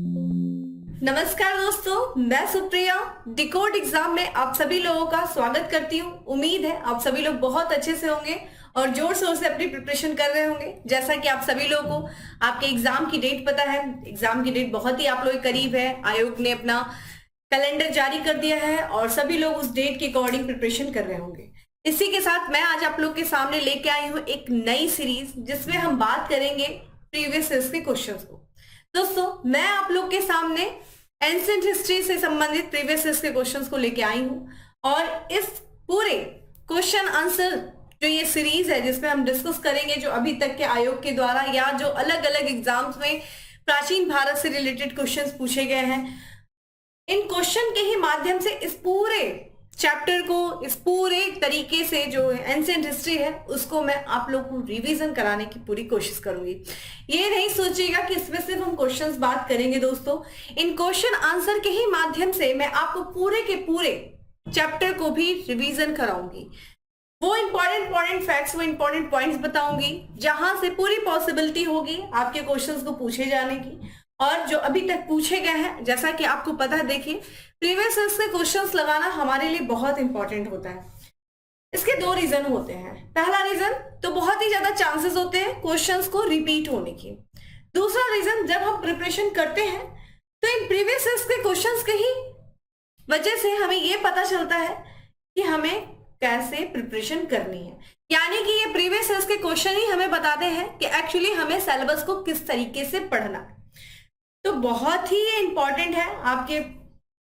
नमस्कार दोस्तों, मैं सुप्रिया डिकोड एग्जाम में आप सभी लोगों का स्वागत करती हूँ। उम्मीद है आप सभी लोग बहुत अच्छे से होंगे और जोर शोर से अपनी प्रिपरेशन कर रहे होंगे। जैसा कि आप सभी लोगों को आपके एग्जाम की डेट पता है, एग्जाम की डेट बहुत ही आप लोगों के करीब है। आयोग ने अपना कैलेंडर जारी कर दिया है और सभी लोग उस डेट के अकॉर्डिंग प्रिपरेशन कर रहे होंगे। इसी के साथ मैं आज आप लोग के सामने लेके आई हूँ एक नई सीरीज, जिसमें हम बात करेंगे प्रीवियस ईयर्स के क्वेश्चंस को। दोस्तों, मैं आप लोग के सामने एंशिएंट हिस्ट्री से संबंधित प्रीवियस ईयर्स के क्वेश्चंस को लेके आई हूं और इस पूरे क्वेश्चन आंसर जो ये सीरीज है, जिसमें हम डिस्कस करेंगे जो अभी तक के आयोग के द्वारा या जो अलग अलग एग्जाम्स में प्राचीन भारत से रिलेटेड क्वेश्चंस पूछे गए हैं, इन क्वेश्चन के ही माध्यम से इस पूरे चैप्टर को, इस पूरे तरीके से जो एंशिएंट हिस्ट्री है उसको मैं आप लोग को रिवीजन कराने की पूरी कोशिश करूंगी। ये नहीं सोचिएगा कि इसमें सिर्फ हम क्वेश्चंस बात करेंगे। दोस्तों, इन क्वेश्चन आंसर के ही माध्यम से मैं आपको पूरे के पूरे चैप्टर को भी रिवीजन कराऊंगी। वो इंपॉर्टेंट फैक्ट्स, वो इंपॉर्टेंट पॉइंट्स बताऊंगी जहां से पूरी पॉसिबिलिटी होगी आपके क्वेश्चंस को पूछे जाने की। और जो अभी तक पूछे गए हैं, जैसा कि आपको पता है, देखिए प्रीवियस ईयर से क्वेश्चंस लगाना हमारे लिए बहुत इंपॉर्टेंट होता है। इसके दो रीजन होते हैं। पहला रीजन तो बहुत ही ज्यादा चांसेस होते हैं क्वेश्चंस को रिपीट होने की। दूसरा रीजन, जब हम प्रिपरेशन करते हैं तो इन प्रीवियस ईयर के क्वेश्चंस के ही वजह से हमें ये पता चलता है कि हमें कैसे प्रिपरेशन करनी है। यानी कि ये प्रीवियस ईयर के क्वेश्चन ही हमें बताते हैं कि एक्चुअली हमें सिलेबस को किस तरीके से पढ़ना है। तो बहुत ही इंपॉर्टेंट है आपके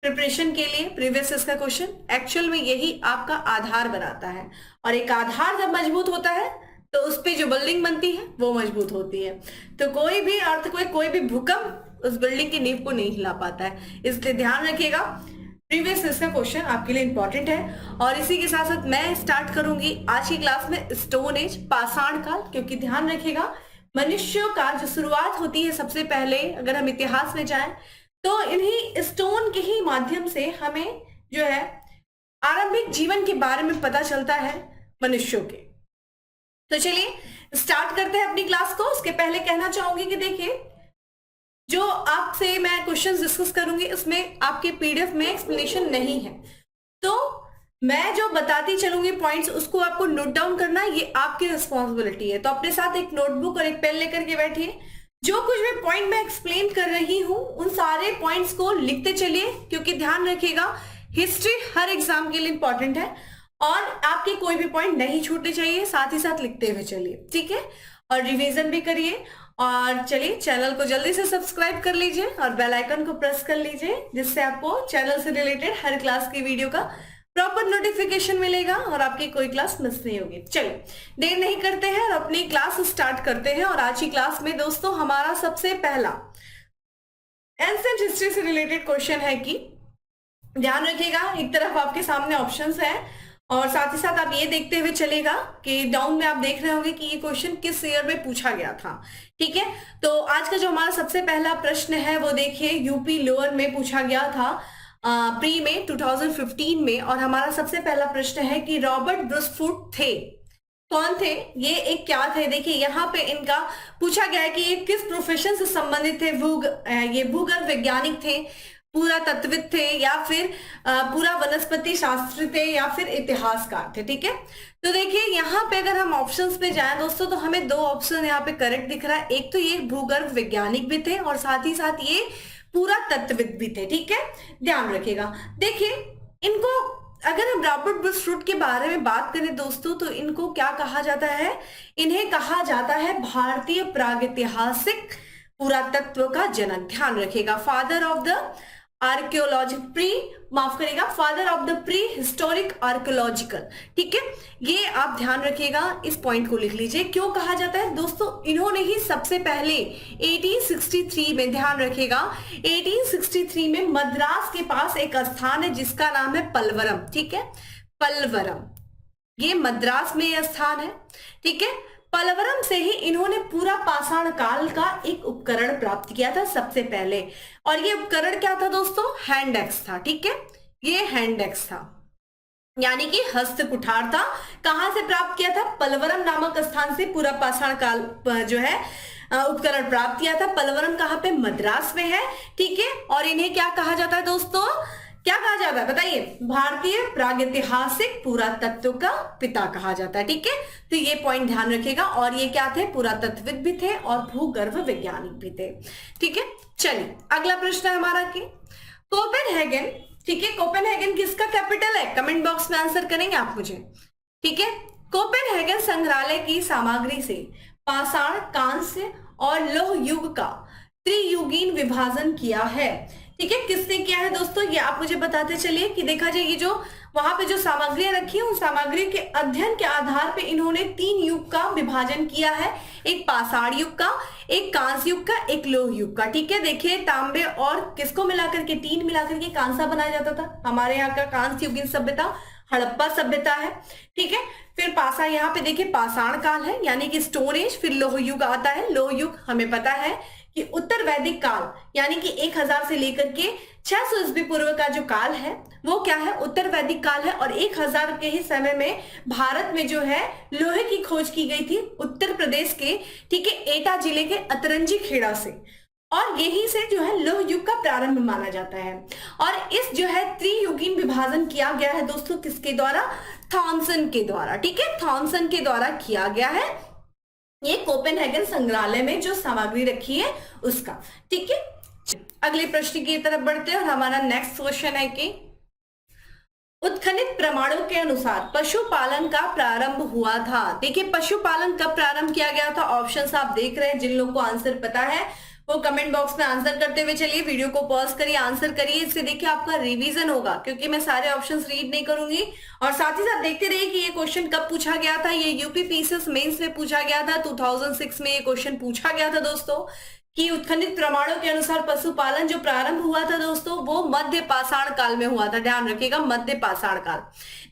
प्रिपरेशन के लिए प्रीवियस ईयर का क्वेश्चन। एक्चुअल में यही आपका आधार बनाता है और एक आधार जब मजबूत होता है तो उस पे जो बिल्डिंग बनती है वो मजबूत होती है। तो कोई भी अर्थक्वेक, कोई भी भूकंप उस बिल्डिंग की नींव को नहीं हिला पाता है। इसलिए ध्यान रखिएगा, प्रीवियस ईयर का क्वेश्चन आपके लिए इंपॉर्टेंट है। और इसी के साथ साथ मैं स्टार्ट करूंगी आज की क्लास में स्टोन एज, पाषाण काल, क्योंकि ध्यान रखिएगा मनुष्यों का जो शुरुआत होती है सबसे पहले, अगर हम इतिहास में जाएं तो इन्हीं स्टोन के ही माध्यम से हमें जो है आरंभिक जीवन के बारे में पता चलता है मनुष्यों के। तो चलिए स्टार्ट करते हैं अपनी क्लास को। उसके पहले कहना चाहूंगी कि देखिए, जो आपसे मैं क्वेश्चंस डिस्कस करूंगी उसमें आपके पीडीएफ में एक्सप्लेनेशन नहीं है, तो मैं जो बताती चलूंगी पॉइंट्स, उसको आपको नोट डाउन करना, ये आपकी रिस्पॉन्सिबिलिटी है। तो अपने साथ एक नोटबुक और एक पेन लेकर के बैठिए। जो कुछ भी पॉइंट मैं एक्सप्लेन कर रही हूं उन सारे पॉइंट्स को लिखते चलिए, क्योंकि ध्यान रखिएगा हिस्ट्री हर एग्जाम के लिए इंपॉर्टेंट है और आपके कोई भी पॉइंट नहीं छूटने चाहिए। साथ ही साथ लिखते हुए चलिए, ठीक है, और रिवीजन भी करिए। और चलिए, चैनल को जल्दी से सब्सक्राइब कर लीजिए और बेल आइकन को प्रेस कर लीजिए, जिससे आपको चैनल से रिलेटेड हर क्लास की वीडियो का प्रॉपर नोटिफिकेशन मिलेगा और आपकी कोई क्लास मिस नहीं होगी। चलिए देर नहीं करते हैं और अपनी क्लास स्टार्ट करते हैं। और आज की क्लास में दोस्तों हमारा सबसे पहला एंशिएंट हिस्ट्री से रिलेटेड क्वेश्चन है कि ध्यान रखिएगा, एक तरफ आपके सामने ऑप्शंस है और साथ ही साथ आप ये देखते हुए चलेगा कि डाउन में आप देख रहे होंगे कि ये क्वेश्चन किस ईयर में पूछा गया था। ठीक है, तो आज का जो हमारा सबसे पहला प्रश्न है वो देखिए यूपी लोअर में पूछा गया था प्री में 2015 में। और हमारा सबसे पहला प्रश्न है कि रॉबर्ट ब्रूसफुट थे, कौन थे, ये एक क्या थे। देखिए यहाँ पे इनका पूछा गया है कि ये किस प्रोफेशन से संबंधित थे। ये भूगर्भ वैज्ञानिक थे, पूरा तत्विद थे, या फिर पूरा वनस्पति शास्त्री थे, या फिर इतिहासकार थे। ठीक है, तो देखिए यहाँ पे अगर हम ऑप्शंस पे जाएं दोस्तों तो हमें दो ऑप्शन यहाँ पे करेक्ट दिख रहा है। एक तो ये भूगर्भ वैज्ञानिक भी थे और साथ ही साथ ये पूरा तत्विद भी थे। ठीक है, ध्यान रखिएगा। देखिए इनको, अगर हम रॉबर्ट ब्रूसफुट के बारे में बात करें दोस्तों तो इनको क्या कहा जाता है, इन्हें कहा जाता है भारतीय प्रागैतिहासिक पुरातत्व का जनक। ध्यान रखिएगा, father of the archaeology, father of the pre historic archaeological. ठीक है, ये आप ध्यान रखिएगा, इस पॉइंट को लिख लीजिए। क्यों कहा जाता है दोस्तों, इन्होंने ही सबसे पहले 1863 में, ध्यान रखिएगा 1863 में मद्रास के पास एक स्थान है जिसका नाम है पलवरम। ठीक है, पलवरम, ये मद्रास में यह स्थान है। ठीक है, पलवरम से ही इन्होंने पूरा पाषाण काल का एक उपकरण प्राप्त किया था सबसे पहले। और ये उपकरण क्या था दोस्तों, हैंड एक्स था। ठीक है, ये हैंड एक्स था, यानी कि हस्त कुठार था। कहां से प्राप्त किया था, पलवरम नामक स्थान से पूरा पाषाण काल जो है उपकरण प्राप्त किया था। पलवरम कहाँ पे, मद्रास में है, ठीक है। और इन्हें क्या कहा जाता है दोस्तों, क्या कहा जाता है बताइए, भारतीय प्रागैतिहासिक पुरातत्व का पिता कहा जाता है, ठीक है। तो ये पॉइंट ध्यान रखिएगा। और ये क्या थे, पुरातत्वविद भी थे और भूगर्भ वैज्ञानिक भी थे, ठीक है। चलिए अगला प्रश्न है हमारा कि कोपेनहेगन, ठीक है, कोपेनहेगन किसका कैपिटल है, कमेंट बॉक्स में आंसर करेंगे आप मुझे, ठीक है। कोपेनहेगन संग्रहालय की सामग्री से पाषाण, कांस्य और लौह युग का त्रियुगीन विभाजन किया है, ठीक है। किसने किया है दोस्तों, ये आप मुझे बताते चलिए कि देखा जाए ये जो वहां पे जो सामग्रियां रखी है उन सामग्री के अध्ययन के आधार पे इन्होंने 3 युग का विभाजन किया है, एक पाषाण युग का, एक कांस्य युग का, एक लौह युग का, ठीक है। देखिए तांबे और किसको मिलाकर के, टीन मिलाकर के कांसा बनाया जाता था। हमारे यहाँ का कांस्य युगीन सभ्यता हड़प्पा सभ्यता है, ठीक है। फिर पाषाण, यहाँ पे देखिए पाषाण काल है यानी कि स्टोन एज। फिर लौह युग आता है, लौह युग हमें पता है कि उत्तर वैदिक काल यानी कि 1000 से लेकर के 600 ईस्वी पूर्व का जो काल है वो क्या है, उत्तर वैदिक काल है। और 1000 के ही समय में भारत में जो है लोहे की खोज की गई थी उत्तर प्रदेश के, ठीक है, एटा जिले के अतरंजी खेड़ा से। और यही से जो है लौह युग का प्रारंभ माना जाता है। और इस जो है त्रियुगीन विभाजन किया गया है दोस्तों किसके द्वारा, थॉमसन के द्वारा, ठीक है, थॉमसन के द्वारा किया गया है। ये कोपेनहेगन संग्रहालय में जो सामग्री रखी है उसका, ठीक है। अगले प्रश्न की तरफ बढ़ते हैं और हमारा नेक्स्ट क्वेश्चन है कि उत्खनित प्रमाणों के अनुसार पशुपालन का प्रारंभ हुआ था। देखिए पशुपालन कब प्रारंभ किया गया था, ऑप्शंस आप देख रहे हैं, जिन लोगों को आंसर पता है वो कमेंट बॉक्स में आंसर करते हुए चलिए, वीडियो को पॉज करिए, आंसर करिए। इससे देखिए आपका रिवीजन होगा क्योंकि मैं सारे ऑप्शंस रीड नहीं करूंगी। और साथ ही साथ देखते रहिए कि ये क्वेश्चन कब पूछा गया था। ये यूपी पीसीएस मेंस में पूछा गया था, 2006 में ये क्वेश्चन पूछा गया था दोस्तों कि उत्खनित प्रमाणों के अनुसार पशुपालन जो प्रारंभ हुआ था दोस्तों वो मध्य पाषाण काल में हुआ था। ध्यान रखिएगा, मध्य पाषाण काल।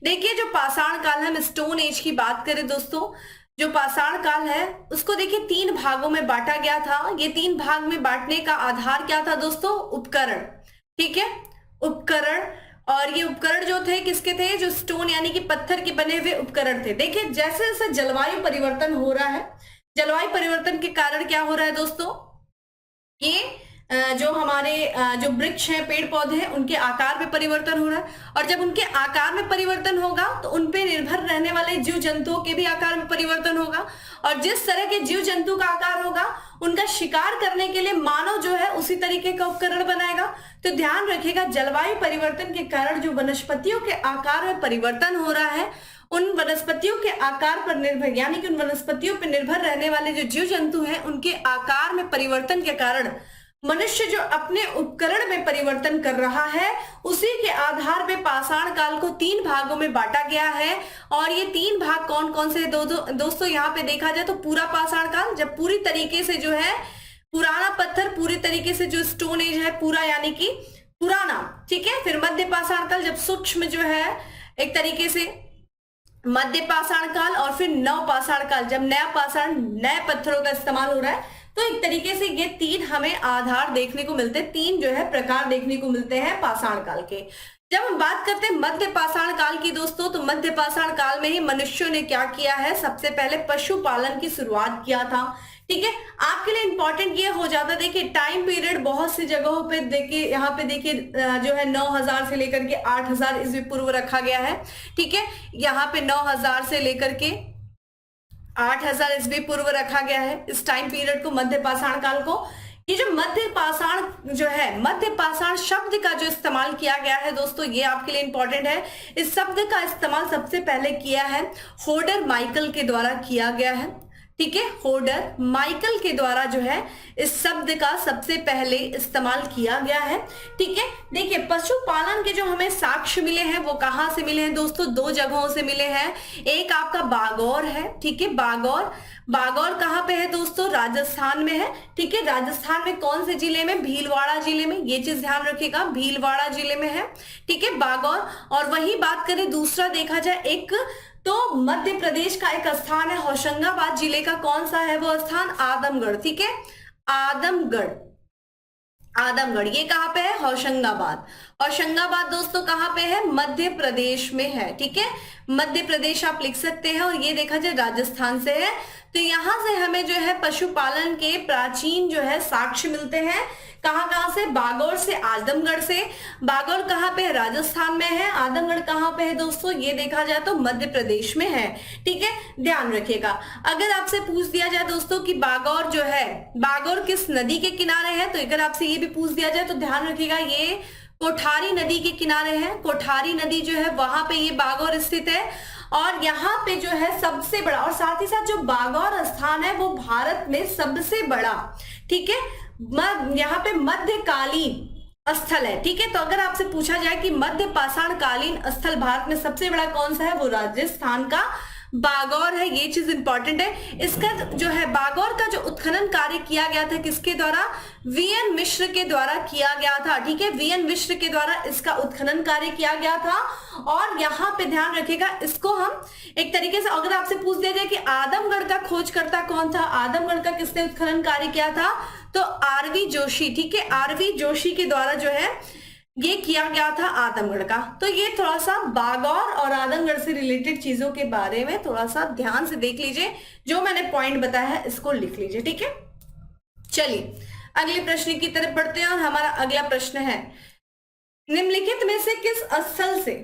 देखिए जो पाषाण काल है, हम स्टोन एज की बात करें दोस्तों, जो पाषाण काल है उसको देखिए 3 भागों में बांटा गया था। ये 3 भाग में बांटने का आधार क्या था दोस्तों, उपकरण, ठीक है, उपकरण। और ये उपकरण जो थे किसके थे, जो स्टोन यानी कि पत्थर के बने हुए उपकरण थे। देखिए जैसे जैसे जलवायु परिवर्तन हो रहा है, जलवायु परिवर्तन के कारण क्या हो रहा है दोस्तों, ये जो हमारे जो वृक्ष हैं, पेड़ पौधे हैं, उनके आकार में परिवर्तन हो रहा है। और जब उनके आकार में परिवर्तन होगा तो उन पे निर्भर रहने वाले जीव जंतुओं के भी आकार में परिवर्तन होगा। और जिस तरह के जीव जंतु का आकार होगा उनका शिकार करने के लिए मानव जो है उसी तरीके का उपकरण बनाएगा। तो ध्यान रखिएगा, जलवायु परिवर्तन के कारण जो वनस्पतियों के आकार में परिवर्तन हो रहा है, उन वनस्पतियों के आकार पर निर्भर यानी कि उन वनस्पतियों पर निर्भर रहने वाले जो जीव जंतु हैं उनके आकार में परिवर्तन के कारण मनुष्य जो अपने उपकरण में परिवर्तन कर रहा है उसी के आधार पे पाषाण काल को 3 भागों में बांटा गया है। और ये 3 भाग कौन कौन से दोस्तों यहाँ पे देखा जाए तो पूरा पाषाण काल, जब पूरी तरीके से जो है पुराना पत्थर, पूरी तरीके से जो स्टोन एज है पूरा यानी कि पुराना, ठीक है। फिर मध्य पाषाण काल, जब सूक्ष्म जो है एक तरीके से मध्य पाषाण काल। और फिर नव पाषाण काल, जब नया पाषाण, नए पत्थरों का इस्तेमाल हो रहा है। तो एक तरीके से ये 3 हमें आधार देखने को मिलते हैं, 3 जो है प्रकार देखने को मिलते हैं पाषाण काल के। जब हम बात करते हैं मध्य पाषाण काल की दोस्तों, तो मध्य पाषाण काल में ही मनुष्यों ने क्या किया है, सबसे पहले पशुपालन की शुरुआत किया था, ठीक है। आपके लिए इंपॉर्टेंट ये हो जाता है, देखिए टाइम पीरियड बहुत सी जगहों पे देखिए, यहाँ पे देखिए जो है 9000 से लेकर के 8000 ईस्वी पूर्व रखा गया है, ठीक है। यहाँ पे 9000 से लेकर के 8000 ईस्वी पूर्व रखा गया है इस टाइम पीरियड को, मध्य पाषाण काल को। ये जो मध्य पाषाण जो है, मध्य पाषाण शब्द का जो इस्तेमाल किया गया है दोस्तों, ये आपके लिए इंपॉर्टेंट है। इस शब्द का इस्तेमाल सबसे पहले किया है होडर माइकल के द्वारा किया गया है, ठीक है। होडर माइकल के द्वारा जो है इस शब्द का सबसे पहले इस्तेमाल किया गया है, ठीक है। देखिए पशुपालन के जो हमें साक्ष्य मिले हैं वो कहाँ से मिले हैं दोस्तों, 2 जगहों से मिले हैं। एक आपका बागौर है, ठीक है, बागौर। बागौर कहाँ पे है दोस्तों, राजस्थान में है, ठीक है। राजस्थान में कौन से जिले में, भीलवाड़ा जिले में, ये चीज ध्यान रखिएगा, भीलवाड़ा जिले में है, ठीक है, बागौर। और वही बात करें दूसरा देखा जाए एक तो मध्य प्रदेश का एक स्थान है होशंगाबाद जिले का, कौन सा है वो स्थान, आदमगढ़, ठीक है, आदमगढ़। आदमगढ़ ये कहाँ पे है, होशंगाबाद। होशंगाबाद दोस्तों कहाँ पे है, मध्य प्रदेश में है, ठीक है, मध्य प्रदेश आप लिख सकते हैं, और ये देखा जाए राजस्थान से है। तो यहाँ से हमें जो है पशुपालन के प्राचीन जो है साक्ष्य मिलते हैं। कहाँ कहाँ से? बागौर से, आजमगढ़ से। बागौर कहाँ पे है? राजस्थान में है। आजमगढ़ कहाँ पे है दोस्तों? ये देखा जाए तो मध्य प्रदेश में है। ठीक है, ध्यान रखिएगा। अगर आपसे पूछ दिया जाए दोस्तों कि बागौर जो है, बागौर किस नदी के किनारे है, तो अगर आपसे ये भी पूछ दिया जाए तो ध्यान रखिएगा, ये कोठारी नदी के किनारे है। कोठारी नदी जो है वहां पे ये बागौर स्थित है। और यहाँ पे जो है सबसे बड़ा, और साथ ही साथ जो बागौर स्थान है वो भारत में सबसे बड़ा, ठीक है, यहाँ पे मध्यकालीन स्थल है। ठीक है, तो अगर आपसे पूछा जाए कि मध्य पाषाण कालीन स्थल भारत में सबसे बड़ा कौन सा है, वो राजस्थान का बागौर है। ये चीज इंपॉर्टेंट है। इसका जो है बागौर का जो उत्खनन कार्य किया गया था किसके द्वारा? वीएन मिश्र के द्वारा किया गया था। ठीक है, वीएन मिश्र के द्वारा इसका उत्खनन कार्य किया गया था। और यहाँ पे ध्यान रखिएगा, इसको हम एक तरीके से, अगर आपसे पूछ दिया जाए कि आदमगढ़ का खोजकर्ता कौन था, आदमगढ़ का किसने उत्खनन कार्य किया था, तो आरवी जोशी। ठीक है, आरवी जोशी के द्वारा जो है ये किया गया था आदमगढ़ का। तो ये थोड़ा सा बागौर और आदमगढ़ से रिलेटेड चीजों के बारे में थोड़ा सा ध्यान से देख लीजिए। जो मैंने पॉइंट बताया है इसको लिख लीजिए। ठीक है, चलिए अगले प्रश्न की तरफ बढ़ते हैं। और हमारा अगला प्रश्न है, निम्नलिखित में से किस स्थल से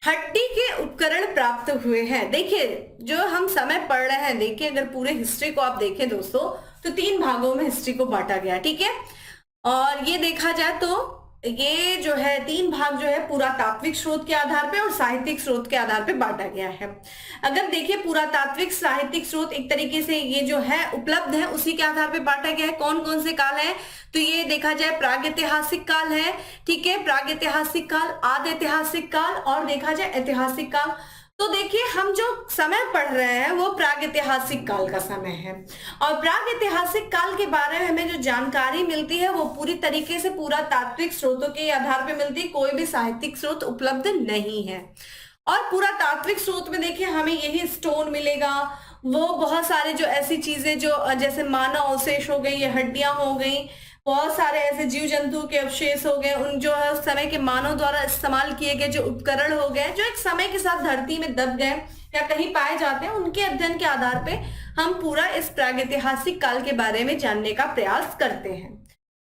हड्डी के उपकरण प्राप्त हुए हैं? देखिए, जो हम समय पढ़ रहे हैं, देखिए अगर पूरे हिस्ट्री को आप देखें दोस्तों, तो 3 भागों में हिस्ट्री को बांटा गया। ठीक है, और ये देखा जाए तो ये जो है 3 भाग जो है पुरातात्विक स्रोत के आधार पे और साहित्यिक स्रोत के आधार पे बांटा गया है। अगर देखिए पुरातात्विक साहित्यिक स्रोत एक तरीके से ये जो है उपलब्ध है, उसी के आधार पे बांटा गया है। कौन कौन से काल है? तो ये देखा जाए प्रागैतिहासिक काल है। ठीक है, प्रागैतिहासिक काल, आदि ऐतिहासिक काल और देखा जाए ऐतिहासिक काल। तो देखिए हम जो समय पढ़ रहे हैं वो प्रागैतिहासिक काल का समय है। और प्रागैतिहासिक काल के बारे में हमें जो जानकारी मिलती है वो पूरी तरीके से पुरातात्विक स्रोतों के आधार पर मिलती है, कोई भी साहित्यिक स्रोत उपलब्ध नहीं है। और पुरातात्विक स्रोत में देखिए हमें यही स्टोन मिलेगा, वो बहुत सारे जो ऐसी चीजें जो जैसे मानव अवशेष हो गई, ये हड्डियां हो गई, बहुत सारे ऐसे जीव जंतु के अवशेष हो गए, उन जो है उस समय के मानव द्वारा इस्तेमाल किए गए जो उपकरण हो गए, जो एक समय के साथ धरती में दब गए या कहीं पाए जाते हैं, उनके अध्ययन के आधार पे हम पूरा इस प्रागैतिहासिक काल के बारे में जानने का प्रयास करते हैं।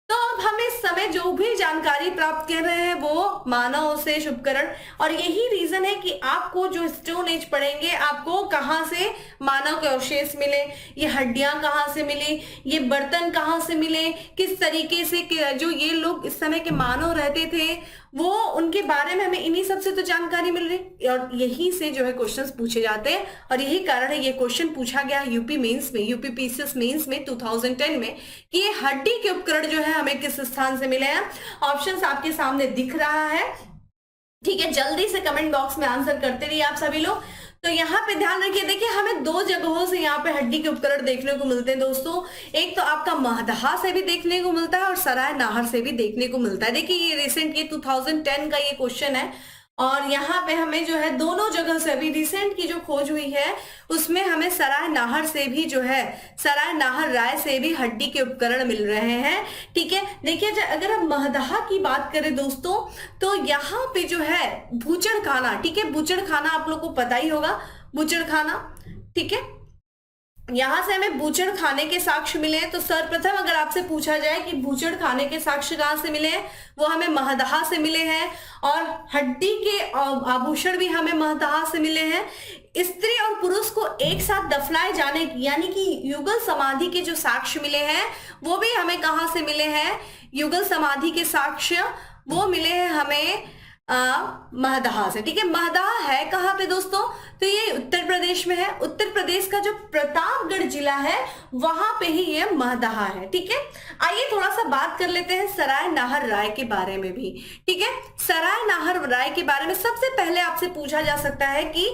तो अब हम इस समय जो भी जानकारी प्राप्त कर रहे हैं वो मानव अवशेष उपकरण, और यही रीजन है कि आपको जो स्टोन एज पढ़ेंगे आपको कहाँ से मानव के अवशेष मिले, ये हड्डियां कहाँ से मिली, ये बर्तन कहाँ से मिले, किस तरीके से जो ये लोग इस समय के मानव रहते थे वो, उनके बारे में हमें इन्हीं सबसे तो जानकारी मिल रही, और यही से जो है क्वेश्चंस पूछे जाते हैं। और यही कारण है ये क्वेश्चन पूछा गया यूपी मेंस में, यूपी पीसीएस मेंस में 2010 में, कि ये हड्डी के उपकरण जो है हमें किस स्थान से मिले हैं। ऑप्शंस आपके सामने दिख रहा है। ठीक है, जल्दी से कमेंट बॉक्स में आंसर करते रहिए आप सभी लोग। तो यहाँ पे ध्यान रखिए, देखिए हमें 2 जगहों से यहाँ पे हड्डी के उपकरण देखने को मिलते हैं दोस्तों। एक तो आपका महदहा से भी देखने को मिलता है और सराय नाहर से भी देखने को मिलता है। देखिए ये रिसेंट, ये 2010 का ये क्वेश्चन है, और यहाँ पे हमें जो है दोनों जगह से, अभी रिसेंट की जो खोज हुई है उसमें हमें सराय नाहर से भी जो है, सराय नाहर राय से भी हड्डी के उपकरण मिल रहे हैं। ठीक है, देखिए अगर हम महदहा की बात करें दोस्तों, तो यहाँ पे जो है बूचड़ खाना, ठीक है, बूचड़ खाना आप लोग को पता ही होगा, बूचड़ खाना। ठीक है, यहां से हमें बूचड़ खाने के साक्ष्य मिले हैं। तो सर्वप्रथम अगर आपसे पूछा जाए कि बूचड़ खाने के साक्ष्य कहां से मिले हैं, वो हमें महदहा से मिले हैं। और हड्डी के आभूषण भी हमें महदहा से मिले हैं। स्त्री और पुरुष को एक साथ दफनाए जाने की, यानी कि युगल समाधि के जो साक्ष्य मिले हैं वो भी हमें कहां से मिले हैं, युगल समाधि के साक्ष्य वो मिले हैं हमें महदहा से। ठीक है, महदहा है कहाँ पे दोस्तों, तो ये उत्तर प्रदेश में है। उत्तर प्रदेश का जो प्रतापगढ़ जिला है वहां पे ही ये महदहा है। ठीक है, आइए थोड़ा सा बात कर लेते हैं सराय नाहर राय के बारे में भी। ठीक है, सराय नाहर राय के बारे में सबसे पहले आपसे पूछा जा सकता है कि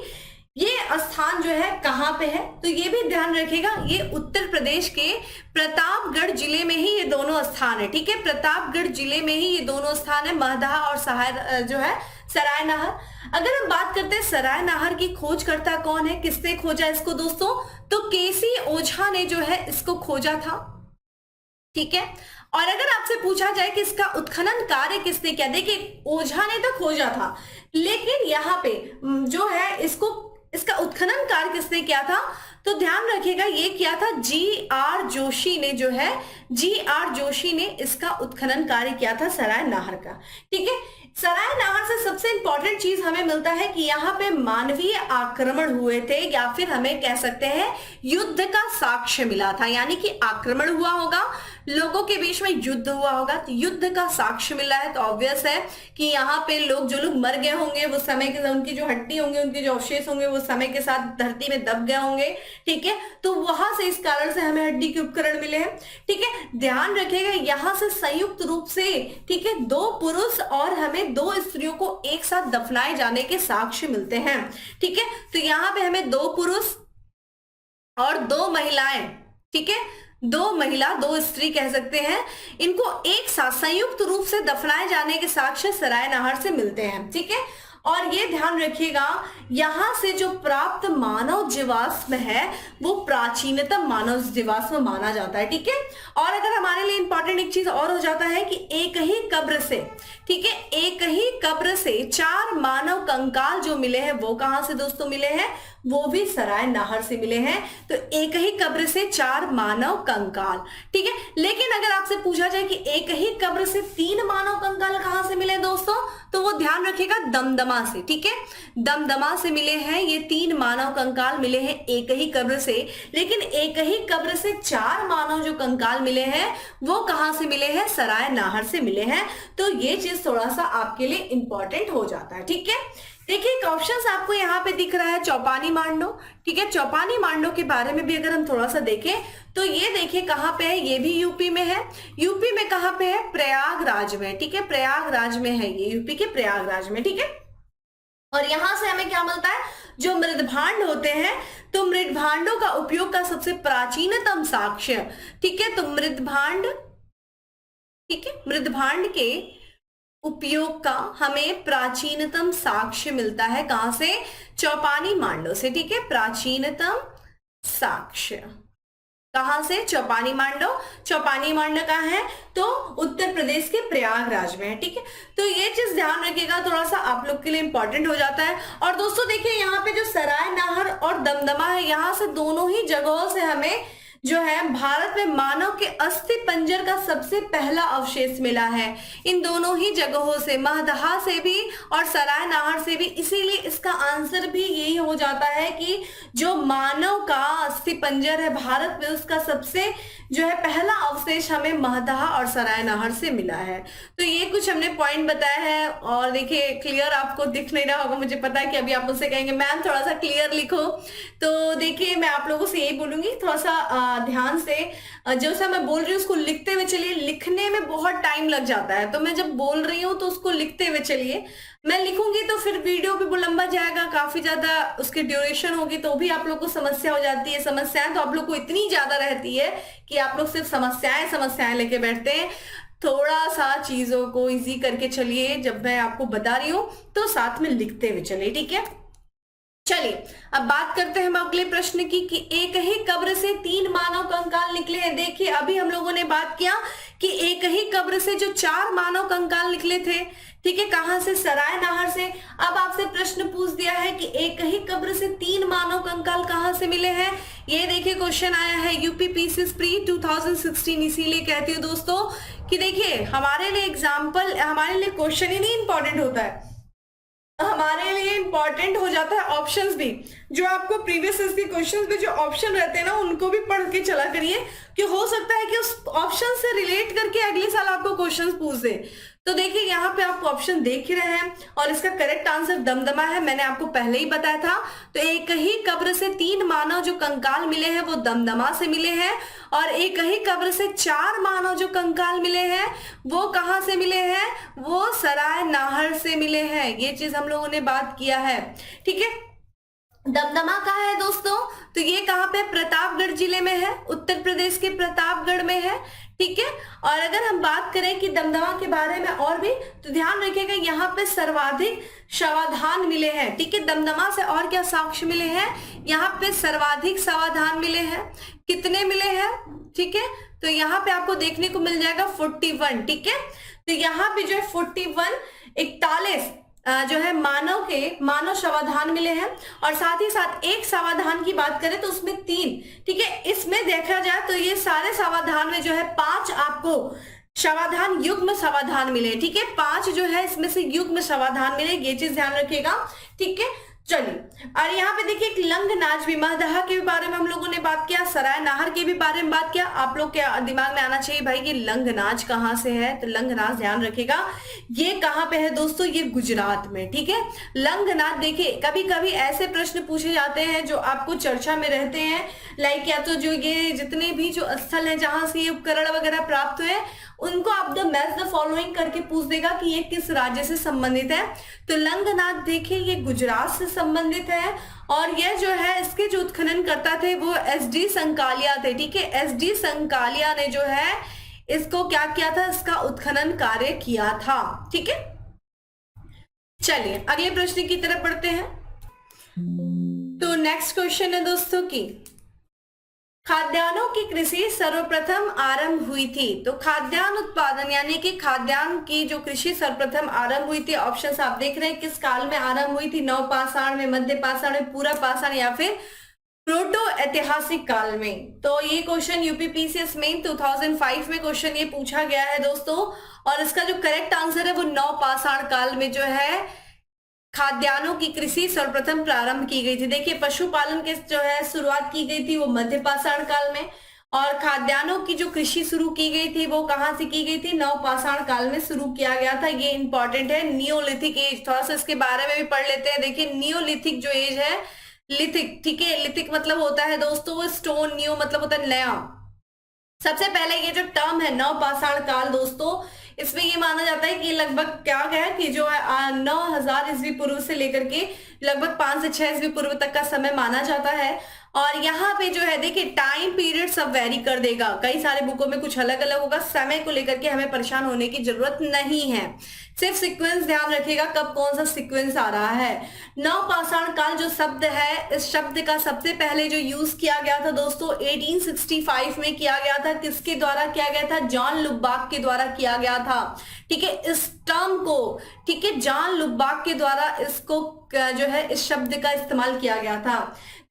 ये स्थान जो है कहाँ पे है, तो ये भी ध्यान रखिएगा, ये उत्तर प्रदेश के प्रतापगढ़ जिले में ही ये दोनों स्थान है। ठीक है, प्रतापगढ़ जिले में ही ये दोनों स्थान है, महदहा और जो है सराय नाहर। अगर हम बात करते हैं सराय नाहर की खोजकर्ता कौन है, किसने खोजा इसको दोस्तों, तो केसी ओझा ने जो है इसको खोजा था। ठीक है, और अगर आपसे पूछा जाए कि इसका उत्खनन कार्य किसने किया, देखिए ओझा ने तो खोजा था, लेकिन यहाँ पे जो है इसको इसका उत्खनन कार्य किसने किया था? तो ध्यान रखिएगा ये किया था जी.आर. जोशी ने, जो है जी.आर. जोशी ने इसका उत्खनन कार्य किया था सराय नाहर का। ठीक है, सराय नाहर से सबसे इंपॉर्टेंट चीज हमें मिलता है कि यहाँ पे मानवीय आक्रमण हुए थे, या फिर हमें कह सकते हैं युद्ध का साक्ष्य मिला था, यानी कि आक्रमण हुआ होगा, लोगों के बीच में युद्ध हुआ होगा, तो युद्ध का साक्ष्य मिला है, तो ऑब्वियस है कि यहाँ पे लोग, जो लोग मर गए होंगे वो समय के, उनकी जो हड्डी होंगे, उनके जो अवशेष होंगे वो समय के साथ धरती में दब गए होंगे। ठीक है, तो वहां से इस कारण से हमें हड्डी के उपकरण मिले हैं। ठीक है, ध्यान रखिएगा यहां से संयुक्त रूप से, ठीक है, 2 पुरुष और हमें 2 स्त्रियों को एक साथ दफनाए जाने के साक्ष्य मिलते हैं। ठीक है, तो यहाँ पे हमें 2 पुरुष और 2 महिलाएं, ठीक है, 2 महिला 2 स्त्री कह सकते हैं, इनको एक साथ संयुक्त रूप से दफनाए जाने के साक्ष्य सराय नाहर से मिलते हैं। ठीक है, और ये ध्यान रखिएगा यहां से जो प्राप्त मानव जीवाश्म है वो प्राचीनतम मानव जीवाश्म माना जाता है। ठीक है, और अगर हमारे लिए इंपॉर्टेंट एक चीज और हो जाता है कि एक ही कब्र से, ठीक है, एक ही कब्र से 4 मानव कंकाल जो मिले हैं वो कहां से दोस्तों मिले हैं? वो भी सराय नाहर से मिले हैं। तो एक ही कब्र से 4 मानव कंकाल। ठीक है, लेकिन अगर आपसे पूछा जाए कि एक ही कब्र से 3 मानव कंकाल कहां से मिले दोस्तों, तो वो ध्यान रखिएगा दमदमा से। ठीक है, दमदमा से मिले हैं ये 3 मानव कंकाल मिले हैं एक ही कब्र से, लेकिन एक ही कब्र से 4 मानव जो कंकाल मिले हैं वो कहां से मिले हैं? सराय नाहर से मिले हैं। तो ये चीज थोड़ा सा आपके लिए इंपॉर्टेंट हो जाता है। ठीक है, देखिए एक ऑप्शन आपको यहाँ पे दिख रहा है चौपानी मांडो। ठीक है, चौपानी मांडो के बारे में भी अगर हम थोड़ा सा देखें तो ये देखिए कहाँ पे है, ये भी यूपी में है। यूपी में कहाँ पे है? प्रयागराज में। ठीक है, प्रयागराज में है ये, यूपी के प्रयागराज में। ठीक है, और यहां से हमें क्या मिलता है? जो मृदभांड होते हैं, तो मृदभांडों का उपयोग का सबसे प्राचीनतम साक्ष्य, ठीक है, तो मृदभांड, ठीक है, मृदभांड के उपयोग का हमें प्राचीनतम साक्ष्य मिलता है कहां से? चौपानी मांडो से। ठीक है, प्राचीनतम साक्ष्य कहां से? चौपानी मांडो। चौपानी मांडो कहां है? तो उत्तर प्रदेश के प्रयागराज में है। ठीक है, तो ये चीज ध्यान रखिएगा, थोड़ा सा आप लोग के लिए इंपॉर्टेंट हो जाता है। और दोस्तों देखिए यहाँ पे जो सराय नाहर और दमदमा है, यहां से दोनों ही जगहों से हमें जो है भारत में मानव के अस्थि पंजर का सबसे पहला अवशेष मिला है। इन दोनों ही जगहों से, महदहा से भी और सराय नाहर से भी। इसीलिए इसका आंसर भी यही हो जाता है कि जो मानव का अस्थि पंजर है भारत में, उसका सबसे जो है पहला अवशेष हमें महदहा और सराय नाहर से मिला है। तो ये कुछ हमने पॉइंट बताया है। और देखिए क्लियर आपको दिख नहीं रहा होगा, मुझे पता है कि अभी आप मुझसे कहेंगे मैम थोड़ा सा क्लियर लिखो। तो देखिए मैं आप लोगों से यही बोलूंगी, थोड़ा सा ध्यान से जो सा मैं बोल रही हूँ उसको लिखते हुए चलिए। लिखने में बहुत टाइम लग जाता है, तो मैं जब बोल रही हूँ तो उसको लिखते हुए चलिए। मैं लिखूंगी तो फिर वीडियो भी लंबा जाएगा, काफी ज्यादा उसकी ड्यूरेशन होगी, तो भी आप लोग को समस्या हो जाती है। समस्याएं तो आप लोग को इतनी ज्यादा रहती है कि आप लोग सिर्फ समस्याएं लेके बैठते हैं। थोड़ा सा चीजों को इजी करके चलिए, जब मैं आपको बता रही हूँ तो साथ में लिखते हुए चलिए। ठीक है, चलिए अब बात करते हैं हम अगले प्रश्न की कि एक ही कब्र से 3 मानव कंकाल निकले हैं। देखिए अभी हम लोगों ने बात किया कि एक ही कब्र से जो 4 मानव कंकाल निकले थे, ठीक है, कहां से? सराय नाहर से। अब आपसे प्रश्न पूछ दिया है कि एक ही कब्र से 3 मानव कंकाल कहां से मिले हैं। ये देखिए क्वेश्चन आया है यूपी पीसीएस प्री 2016। इसीलिए कहती हूँ दोस्तों कि देखिए हमारे लिए एग्जाम्पल, हमारे लिए क्वेश्चन ही नहीं इंपॉर्टेंट होता है, हमारे लिए इंपॉर्टेंट हो जाता है ऑप्शंस भी। जो आपको प्रीवियस के क्वेश्चंस में जो ऑप्शन रहते हैं ना, उनको भी पढ़ के चला करिए, कि हो सकता है कि उस ऑप्शन से रिलेट करके अगले साल आपको क्वेश्चंस पूछ दे। तो देखिए यहाँ पे आपको ऑप्शन देख ही रहे हैं, और इसका करेक्ट आंसर दमदमा है, मैंने आपको पहले ही बताया था। तो एक ही कब्र से 3 मानव जो कंकाल मिले हैं वो दमदमा से मिले हैं, और एक ही कब्र से 4 मानव जो कंकाल मिले हैं वो कहां से मिले हैं? वो सराय नाहर से मिले हैं। ये चीज हम लोगों ने बात किया है। ठीक है, दमदमा कहाँ है दोस्तों? तो ये कहाँ पे? प्रतापगढ़ जिले में है, उत्तर प्रदेश के प्रतापगढ़ में है। ठीक है, और अगर हम बात करें कि दमदमा के बारे में और भी, तो ध्यान रखिएगा यहाँ पे सर्वाधिक शवाधान मिले हैं। ठीक है, दमदमा से और क्या साक्ष्य मिले हैं? यहाँ पे सर्वाधिक शवाधान मिले हैं। कितने मिले हैं? ठीक है, तो यहाँ पे आपको देखने को मिल जाएगा 41। ठीक है, तो यहाँ पे जो है 41, 41 जो है मानव समाधान मिले हैं, और साथ ही साथ एक समाधान की बात करें तो उसमें 3, ठीक है। इसमें देखा जाए तो ये सारे समाधान में जो है 5 आपको समाधान युग्म समाधान मिले, ठीक है। 5 जो है इसमें से युग्म समाधान मिले, ये चीज ध्यान रखिएगा, ठीक है। चलिए, और यहाँ पे देखिए एक लंग नाच भी, महदहा के बारे में हम लोगों ने बात किया, सराय नाहर के भी बारे में बात किया। आप लोग के दिमाग में आना चाहिए भाई कि लंग नाच कहाँ से है, तो लंग नाच ध्यान रखिएगा, ये कहाँ पे है दोस्तों, ये गुजरात में, ठीक है। लंग नाच देखिए, कभी कभी ऐसे प्रश्न पूछे जाते हैं जो आपको चर्चा में रहते हैं, लाइक या तो जो ये जितने भी जो स्थल है जहां से ये उपकरण वगैरह प्राप्त हुए, उनको आप द मैच द फॉलोइंग करके पूछ देगा कि ये किस राज्य से संबंधित है। तो लंगनाथ देखिए ये गुजरात से संबंधित है, और यह जो है इसके जो उत्खनन करता थे वो SD संकालिया थे, ठीक है। SD संकालिया ने जो है इसको क्या किया था, इसका उत्खनन कार्य किया था, ठीक है। चलिए अगले प्रश्न की तरफ बढ़ते हैं। तो नेक्स्ट क्वेश्चन है दोस्तों की खाद्यान्नों की कृषि सर्वप्रथम आरंभ हुई थी। तो खाद्यान्न उत्पादन यानी कि खाद्यान्न की जो कृषि सर्वप्रथम आरंभ हुई थी, ऑप्शंस आप देख रहे हैं, किस काल में आरंभ हुई थी, नवपाषाण में, मध्य पाषाण में, पूरा पाषाण या फिर प्रोटो ऐतिहासिक काल में। तो ये क्वेश्चन यूपीपीसीएस मेन 2005 में क्वेश्चन ये पूछा गया है दोस्तों, और इसका जो करेक्ट आंसर है वो नवपाषाण काल में जो है खाद्यान्नों की कृषि सर्वप्रथम प्रारंभ की गई थी। देखिए पशुपालन के जो है शुरुआत की गई थी वो मध्य पाषाण काल में, और खाद्यान्नों की जो कृषि शुरू की गई थी वो कहां से की गई थी, नवपाषाण काल में शुरू किया गया था। ये इंपॉर्टेंट है, नियोलिथिक एज, थोड़ा सा इसके बारे में भी पढ़ लेते हैं। देखिए नियोलिथिक जो एज है, लिथिक, ठीक है, लिथिक मतलब होता है दोस्तों वो स्टोन, नियो मतलब होता है नया। सबसे पहले ये जो टर्म है नवपाषाण काल दोस्तों, इसमें ये माना जाता है कि लगभग क्या है कि जो है 9000 ईस्वी पूर्व से लेकर के लगभग 5 से 6 ईस्वी पूर्व तक का समय माना जाता है। और यहाँ पे जो है देखिए टाइम पीरियड सब वेरी कर देगा, कई सारे बुकों में कुछ अलग अलग होगा, समय को लेकर के हमें परेशान होने की जरूरत नहीं है, सिर्फ सीक्वेंस ध्यान रखिएगा कब कौन सा सीक्वेंस आ रहा है। नवपाषाण काल जो शब्द है, इस शब्द का सबसे पहले जो यूज किया गया था दोस्तों 1865 में किया गया था। किसके द्वारा किया गया था, जॉन लुबाक के द्वारा किया गया था, ठीक है। इस टर्म को, ठीक है, जॉन लुबाक के द्वारा इसको जो है इस शब्द का इस्तेमाल किया गया था।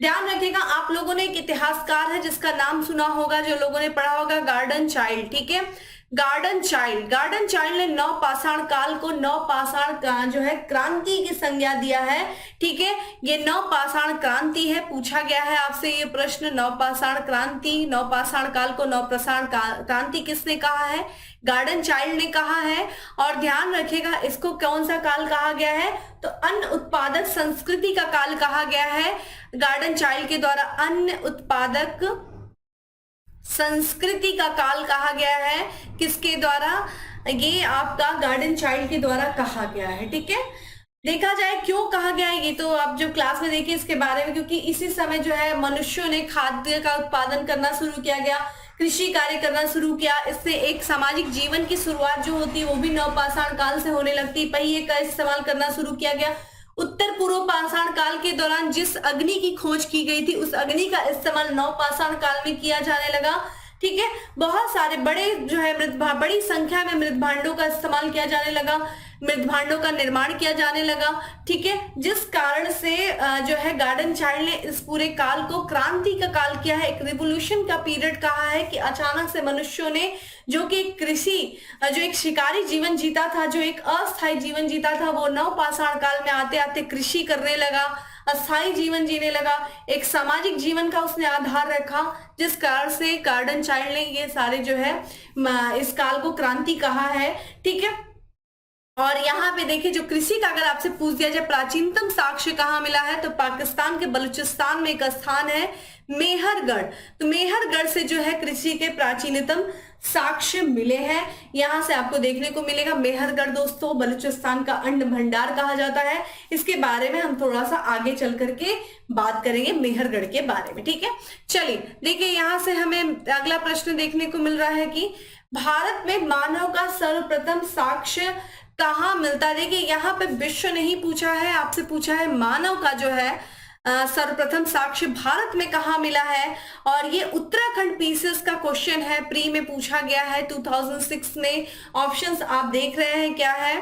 ध्यान रखिएगा आप लोगों ने एक इतिहासकार है जिसका नाम सुना होगा, जो लोगों ने पढ़ा होगा, गार्डन चाइल्ड, ठीक है। गार्डन चाइल्ड ने नवपाषाण काल को नवपाषाण का जो है क्रांति की संज्ञा दिया है, ठीक है। ये नवपाषाण क्रांति है, पूछा गया है आपसे ये प्रश्न, नवपाषाण क्रांति, नवपाषाण काल को नवपाषाण क्रांति किसने कहा है, गार्डन चाइल्ड ने कहा है। और ध्यान रखिएगा इसको कौन सा काल कहा गया है, तो अन्न उत्पादक संस्कृति का काल कहा गया है गार्डन चाइल्ड के द्वारा, अन्न उत्पादक संस्कृति का काल कहा गया है, किसके द्वारा, ये आपका गार्डन चाइल्ड के द्वारा कहा गया है, ठीक है। देखा जाए क्यों कहा गया है, ये तो आप जो क्लास में देखिए इसके बारे में, क्योंकि इसी समय जो है मनुष्यों ने खाद्य का उत्पादन करना शुरू किया गया, कृषि कार्य करना शुरू किया, इससे एक सामाजिक जीवन की शुरुआत जो होती है वो भी नवपाषाण काल से होने लगती, पहिए का इस्तेमाल करना शुरू किया गया। उत्तर पूर्व पाषाण काल के दौरान जिस अग्नि की खोज की गई थी उस अग्नि का इस्तेमाल नवपाषाण काल में किया जाने लगा, ठीक है। बहुत सारे बड़े जो है बड़ी संख्या में मृत भांडों का इस्तेमाल किया जाने लगा, मृत भांडों का निर्माण किया जाने लगा, ठीक है। जिस कारण से जो है गार्डन चाइल्ड ने इस पूरे काल को क्रांति का काल किया है, एक रिवोल्यूशन का पीरियड कहा है कि अचानक से मनुष्यों ने जो कि कृषि, जो एक शिकारी जीवन जीता था, जो एक अस्थायी जीवन जीता था, वो नवपाषाण काल में आते आते कृषि करने लगा, अस्थायी जीवन जीने लगा, एक सामाजिक जीवन का उसने आधार रखा, जिस कारण से गार्डन चाइल्ड ने ये सारे जो है इस काल को क्रांति कहा है, ठीक है। और यहाँ पे देखिए जो कृषि का अगर आपसे पूछ दिया जाए प्राचीनतम साक्ष्य कहाँ मिला है, तो पाकिस्तान के बलूचिस्तान में एक स्थान है मेहरगढ़। तो मेहरगढ़ से जो है कृषि के प्राचीनतम साक्ष्य मिले हैं, यहाँ से आपको देखने को मिलेगा। मेहरगढ़ दोस्तों बलूचिस्तान का अन्न भंडार कहा जाता है, इसके बारे में हम थोड़ा सा आगे चल करके बात करेंगे मेहरगढ़ के बारे में, ठीक है। चलिए देखिए यहाँ से हमें अगला प्रश्न देखने को मिल रहा है कि भारत में मानव का सर्वप्रथम साक्ष्य कहाँ मिलता है। देखिए यहाँ पे विश्व नहीं पूछा है, आपसे पूछा है मानव का जो है सर्वप्रथम साक्ष्य भारत में कहाँ मिला है, और ये उत्तराखंड पीसीएस का क्वेश्चन है, प्री में पूछा गया है 2006 में। ऑप्शंस आप देख रहे हैं क्या है,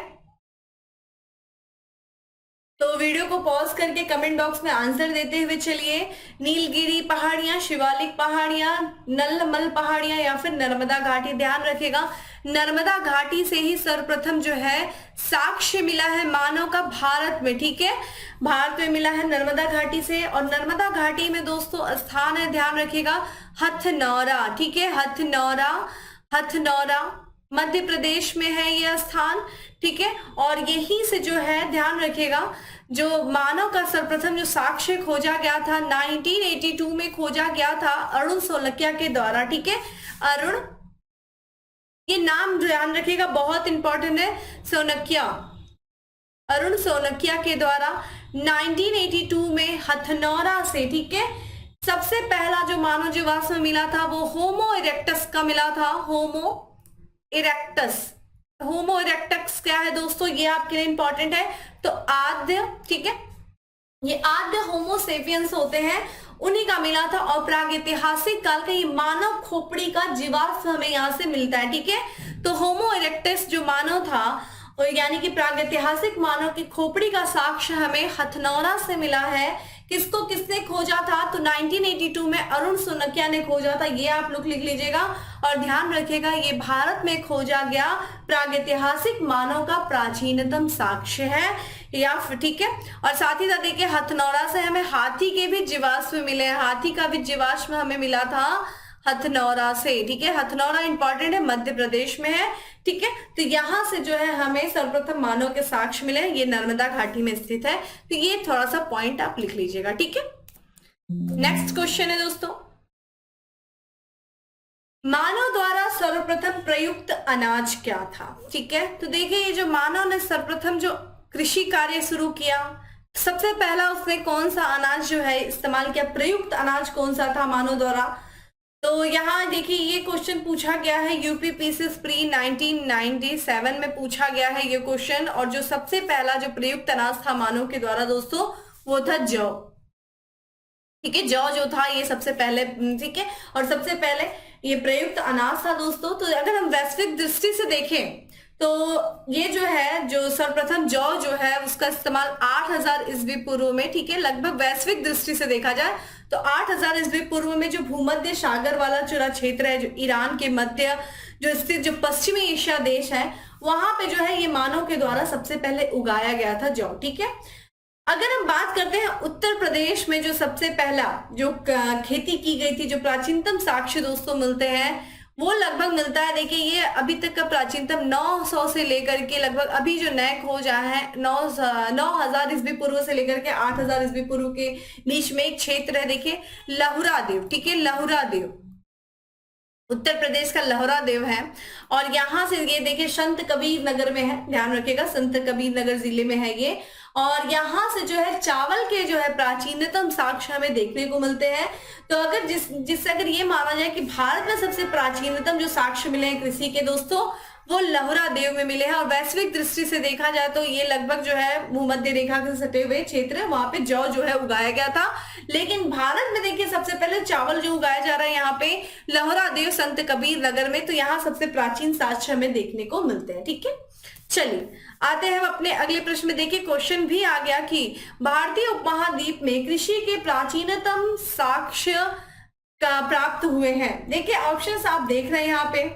तो वीडियो को पॉज करके कमेंट बॉक्स में आंसर देते हुए चलिए। नीलगिरी पहाड़ियां, शिवालिक पहाड़ियां, नलमल पहाड़ियां या फिर नर्मदा घाटी। ध्यान रखिएगा नर्मदा घाटी से ही सर्वप्रथम जो है साक्ष्य मिला है मानव का भारत में। ठीक है, भारत में मिला है नर्मदा घाटी से। और नर्मदा घाटी में दोस्तों स्थान है, ध्यान रखिएगा, हथनौरा। ठीक है, हथनौरा, हथनौरा मध्य प्रदेश में है यह स्थान। ठीक है, और यहीं से जो है ध्यान रखिएगा जो मानव का सर्वप्रथम जो साक्ष्य खोजा गया था 1982 में खोजा गया था अरुण सोलकिया के द्वारा। ठीक है, अरुण, ये नाम ध्यान रखिएगा बहुत इंपॉर्टेंट है, सोनकिया, अरुण सोनकिया के द्वारा 1982 में हथनौरा से। ठीक है, सबसे पहला जो मानव जीवाश्म मिला था वो होमो इरेक्टस का मिला था, होमो इरेक्टस। होमो इरेक्टस क्या है दोस्तों, ये आपके लिए इंपॉर्टेंट है। तो आद्य, ठीक है, ये आद्य होमोसेपियंस होते हैं, उन्हीं का मिला था। और प्रागैतिहासिक काल का ये मानव खोपड़ी का जीवाश्म हमें यहाँ से मिलता है। ठीक है, तो होमो इरेक्टस जो मानव था यानी कि प्रागैतिहासिक मानव की खोपड़ी का साक्ष्य हमें हथनौरा से मिला है। किसको किसने खोजा था, तो 1982 में अरुण सोनकिया ने खोजा था, ये आप लोग लिख लीजिएगा। और ध्यान रखिएगा ये भारत में खोजा गया प्रागैतिहासिक मानव का प्राचीनतम साक्ष्य है या ठीक है। और साथ ही साथ देखिए हथनौरा से हमें हाथी के भी जीवाश्म मिले, हाथी का भी जीवाश्म हमें मिला था हथनौरा से। ठीक है, हथनौरा इंपॉर्टेंट है, मध्य प्रदेश में है। ठीक है, तो यहां से जो है हमें सर्वप्रथम मानव के साक्ष्य मिले, ये नर्मदा घाटी में स्थित है। तो ये थोड़ा सा पॉइंट आप लिख लीजिएगा। ठीक है, नेक्स्ट क्वेश्चन है दोस्तों, मानव द्वारा सर्वप्रथम प्रयुक्त अनाज क्या था। ठीक है, तो देखिए ये जो मानव ने सर्वप्रथम जो कृषि कार्य शुरू किया, सबसे पहला उसने कौन सा अनाज जो है इस्तेमाल किया, प्रयुक्त अनाज कौन सा था मानव द्वारा। तो यहाँ देखिए ये क्वेश्चन पूछा गया है यूपीपीसीएस प्री 1997 में पूछा गया है ये क्वेश्चन। और जो सबसे पहला जो प्रयुक्त अनाज था मानव के द्वारा दोस्तों वो था जौ। ठीक है, जौ जो था ये सबसे पहले, ठीक है, और सबसे पहले ये प्रयुक्त अनाज था दोस्तों। तो अगर हम वैश्विक दृष्टि से देखें तो ये जो है जो सर्वप्रथम जौ जो है उसका इस्तेमाल 8000 ईस्वी पूर्व में, ठीक है, लगभग वैश्विक दृष्टि से देखा जाए तो 8000 ईस्वी पूर्व में जो भूमध्य सागर वाला चुरा क्षेत्र है, जो ईरान के मध्य जो स्थित जो पश्चिमी एशिया देश है, वहां पे जो है ये मानव के द्वारा सबसे पहले उगाया गया था जौ। ठीक है, अगर हम बात करते हैं उत्तर प्रदेश में जो सबसे पहला जो खेती की गई थी, जो प्राचीनतम साक्ष्य दोस्तों मिलते हैं वो लगभग मिलता है। देखिए ये अभी तक का प्राचीनतम 900 से लेकर के लगभग अभी जो नए खोज आए हैं 9000 ईस्वी पूर्व से लेकर के 8000 ईस्वी पूर्व के बीच में एक क्षेत्र है, देखिए लहुरा देव। ठीक है, लहुरा देव उत्तर प्रदेश का लहुरा देव है। और यहाँ से ये देखिए संत कबीर नगर में है, ध्यान रखिएगा संत कबीर नगर जिले में है ये। और यहाँ से जो है चावल के जो है प्राचीनतम साक्ष्य हमें देखने को मिलते हैं। तो अगर जिससे अगर ये माना जाए कि भारत में सबसे प्राचीनतम जो साक्ष्य मिले हैं कृषि के दोस्तों वो लहुरा देव में मिले हैं। और वैश्विक दृष्टि से देखा जाए तो ये लगभग जो है भूमध्य रेखा के सटे हुए क्षेत्र है, वहां पे जौ जो है उगाया गया था। लेकिन भारत में देखिए सबसे पहले चावल जो उगाया जा रहा है यहाँ पे लहुरा देव संत कबीर नगर में, तो यहाँ सबसे प्राचीन साक्ष्य हमें देखने को मिलते हैं। ठीक है, चलिए आते हैं अपने अगले प्रश्न में। देखिए क्वेश्चन भी आ गया कि भारतीय उपमहाद्वीप में कृषि के प्राचीनतम साक्ष्य का प्राप्त हुए हैं। देखिए ऑप्शंस आप देख रहे हैं यहाँ पे,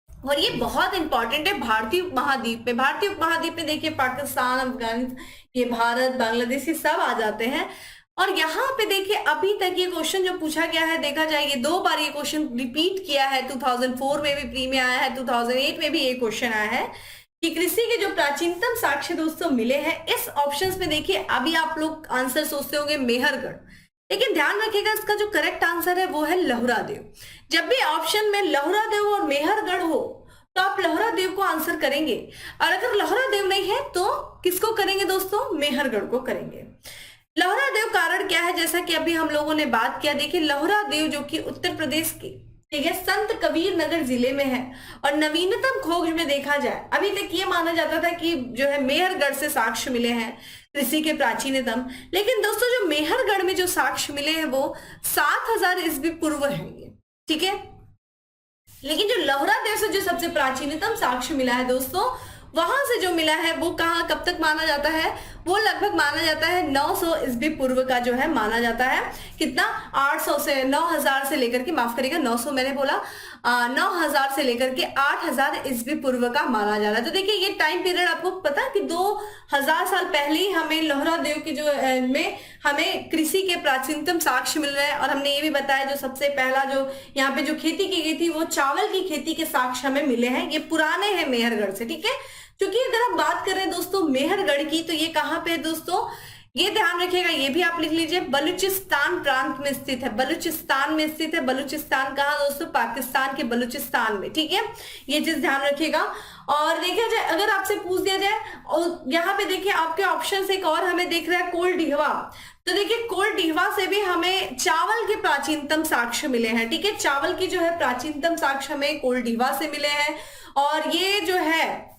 और ये बहुत इंपॉर्टेंट है भारतीय उपमहाद्वीप में। भारतीय उपमहाद्वीप में देखिए पाकिस्तान, अफगानिस्तान, ये भारत, बांग्लादेश, ये सब आ जाते हैं। और यहाँ पे देखिए अभी तक ये क्वेश्चन जो पूछा गया है, देखा जाए ये 2 बार ये क्वेश्चन रिपीट किया है, 2004 में भी प्री में आया है, 2008 में भी ये क्वेश्चन आया है कि कृषि के जो प्राचीनतम साक्ष्य दोस्तों मिले हैं। इस ऑप्शंस में देखिए अभी आप लोग आंसर सोचते होंगे मेहरगढ़, लेकिन ध्यान रखिएगा इसका जो करेक्ट आंसर है वो है लहुरा देव। जब भी ऑप्शन में लहुरा देव और मेहरगढ़ हो तो आप लहुरा देव को आंसर करेंगे, और अगर लहुरा देव नहीं है तो किसको करेंगे दोस्तों, मेहरगढ़ को करेंगे। लहुरा देव कारण क्या है, जैसा कि अभी हम लोगों ने बात किया, देखिए लहुरा देव जो कि उत्तर प्रदेश के, ठीक है, संत कबीर नगर जिले में है। और नवीनतम खोज में देखा जाए अभी तक ये माना जाता था कि जो है मेहरगढ़ से साक्ष्य मिले हैं कृषि के प्राचीनतम, लेकिन दोस्तों जो मेहरगढ़ में जो साक्ष्य मिले हैं वो 7000 ईस्वी पूर्व है ये। ठीक है, लेकिन जो लहुरा देव से जो सबसे प्राचीनतम साक्ष्य मिला है दोस्तों, वहां से जो मिला है वो कहाँ कब तक माना जाता है, वो लगभग माना जाता है 900 ईस्वी पूर्व का जो है माना जाता है। कितना? 800 से 9000 से लेकर के, माफ करिएगा 900 मैंने बोला, 9000 से लेकर के 8000 ईस्वी पूर्व का माना जा रहा है। तो देखिए ये टाइम पीरियड आपको पता है कि 2000 साल पहले ही हमें लोहरा देव की जो में हमें कृषि के प्राचीनतम साक्ष्य मिल रहे हैं। और हमने ये भी बताया जो सबसे पहला जो यहाँ पे जो खेती की गई थी वो चावल की खेती के साक्ष्य हमें मिले हैं। ये पुराने हैं मेहरगढ़ से, ठीक है। क्योंकि अगर आप बात कर रहे हैं दोस्तों मेहरगढ़ की, तो ये कहाँ पे है दोस्तों, ये ध्यान रखिएगा, ये भी आप लिख लीजिए, बलूचिस्तान प्रांत में स्थित है। बलूचिस्तान में स्थित है। बलूचिस्तान कहाँ दोस्तों? पाकिस्तान के बलूचिस्तान में, ठीक है। ये चीज ध्यान रखिएगा। और देखा जाए, अगर आपसे पूछ दिया जाए, और यहाँ पे देखिए आपके ऑप्शन एक और हमें दिख रहा है, कोलडीहवा। तो देखिए कोलडीहवा से भी हमें चावल के प्राचीनतम साक्ष्य मिले हैं, ठीक है। चावल की जो है प्राचीनतम साक्ष्य हमें कोलडीहवा से मिले हैं। और ये जो है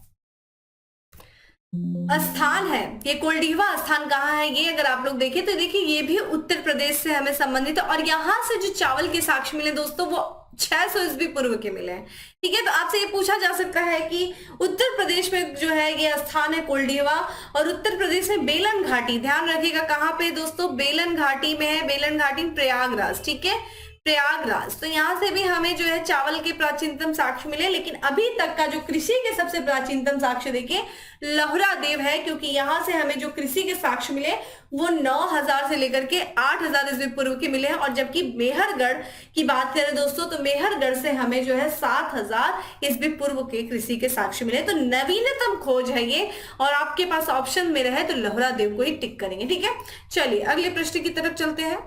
स्थान है, ये कोलडीहवा स्थान कहाँ है, ये अगर आप लोग देखें तो देखिए ये भी उत्तर प्रदेश से हमें संबंधित है। और यहाँ से जो चावल के साक्ष्य मिले दोस्तों वो 600 ईस्वी पूर्व के मिले हैं, ठीक है। तो आपसे ये पूछा जा सकता है कि उत्तर प्रदेश में जो है ये स्थान है कोलडीहवा, और उत्तर प्रदेश में बेलन घाटी, ध्यान रखिएगा कहाँ पे दोस्तों, बेलन घाटी में है। बेलन घाटी प्रयागराज, ठीक है, प्रयागराज। तो यहाँ से भी हमें जो है चावल के प्राचीनतम साक्ष्य मिले। लेकिन अभी तक का जो कृषि के सबसे प्राचीनतम साक्ष्य देखिए लोहरा देव है, क्योंकि यहाँ से हमें जो कृषि के साक्ष्य मिले वो 9000 से लेकर के 8000 ईस्वी पूर्व के मिले हैं। और जबकि मेहरगढ़ की बात करें दोस्तों तो मेहरगढ़ से हमें जो है 7000 ईस्वी पूर्व के कृषि के साक्ष्य मिले। तो नवीनतम खोज है ये, और आपके पास ऑप्शन में रहे तो लोहरा देव को ही टिक करेंगे, ठीक है। चलिए अगले प्रश्न की तरफ चलते हैं।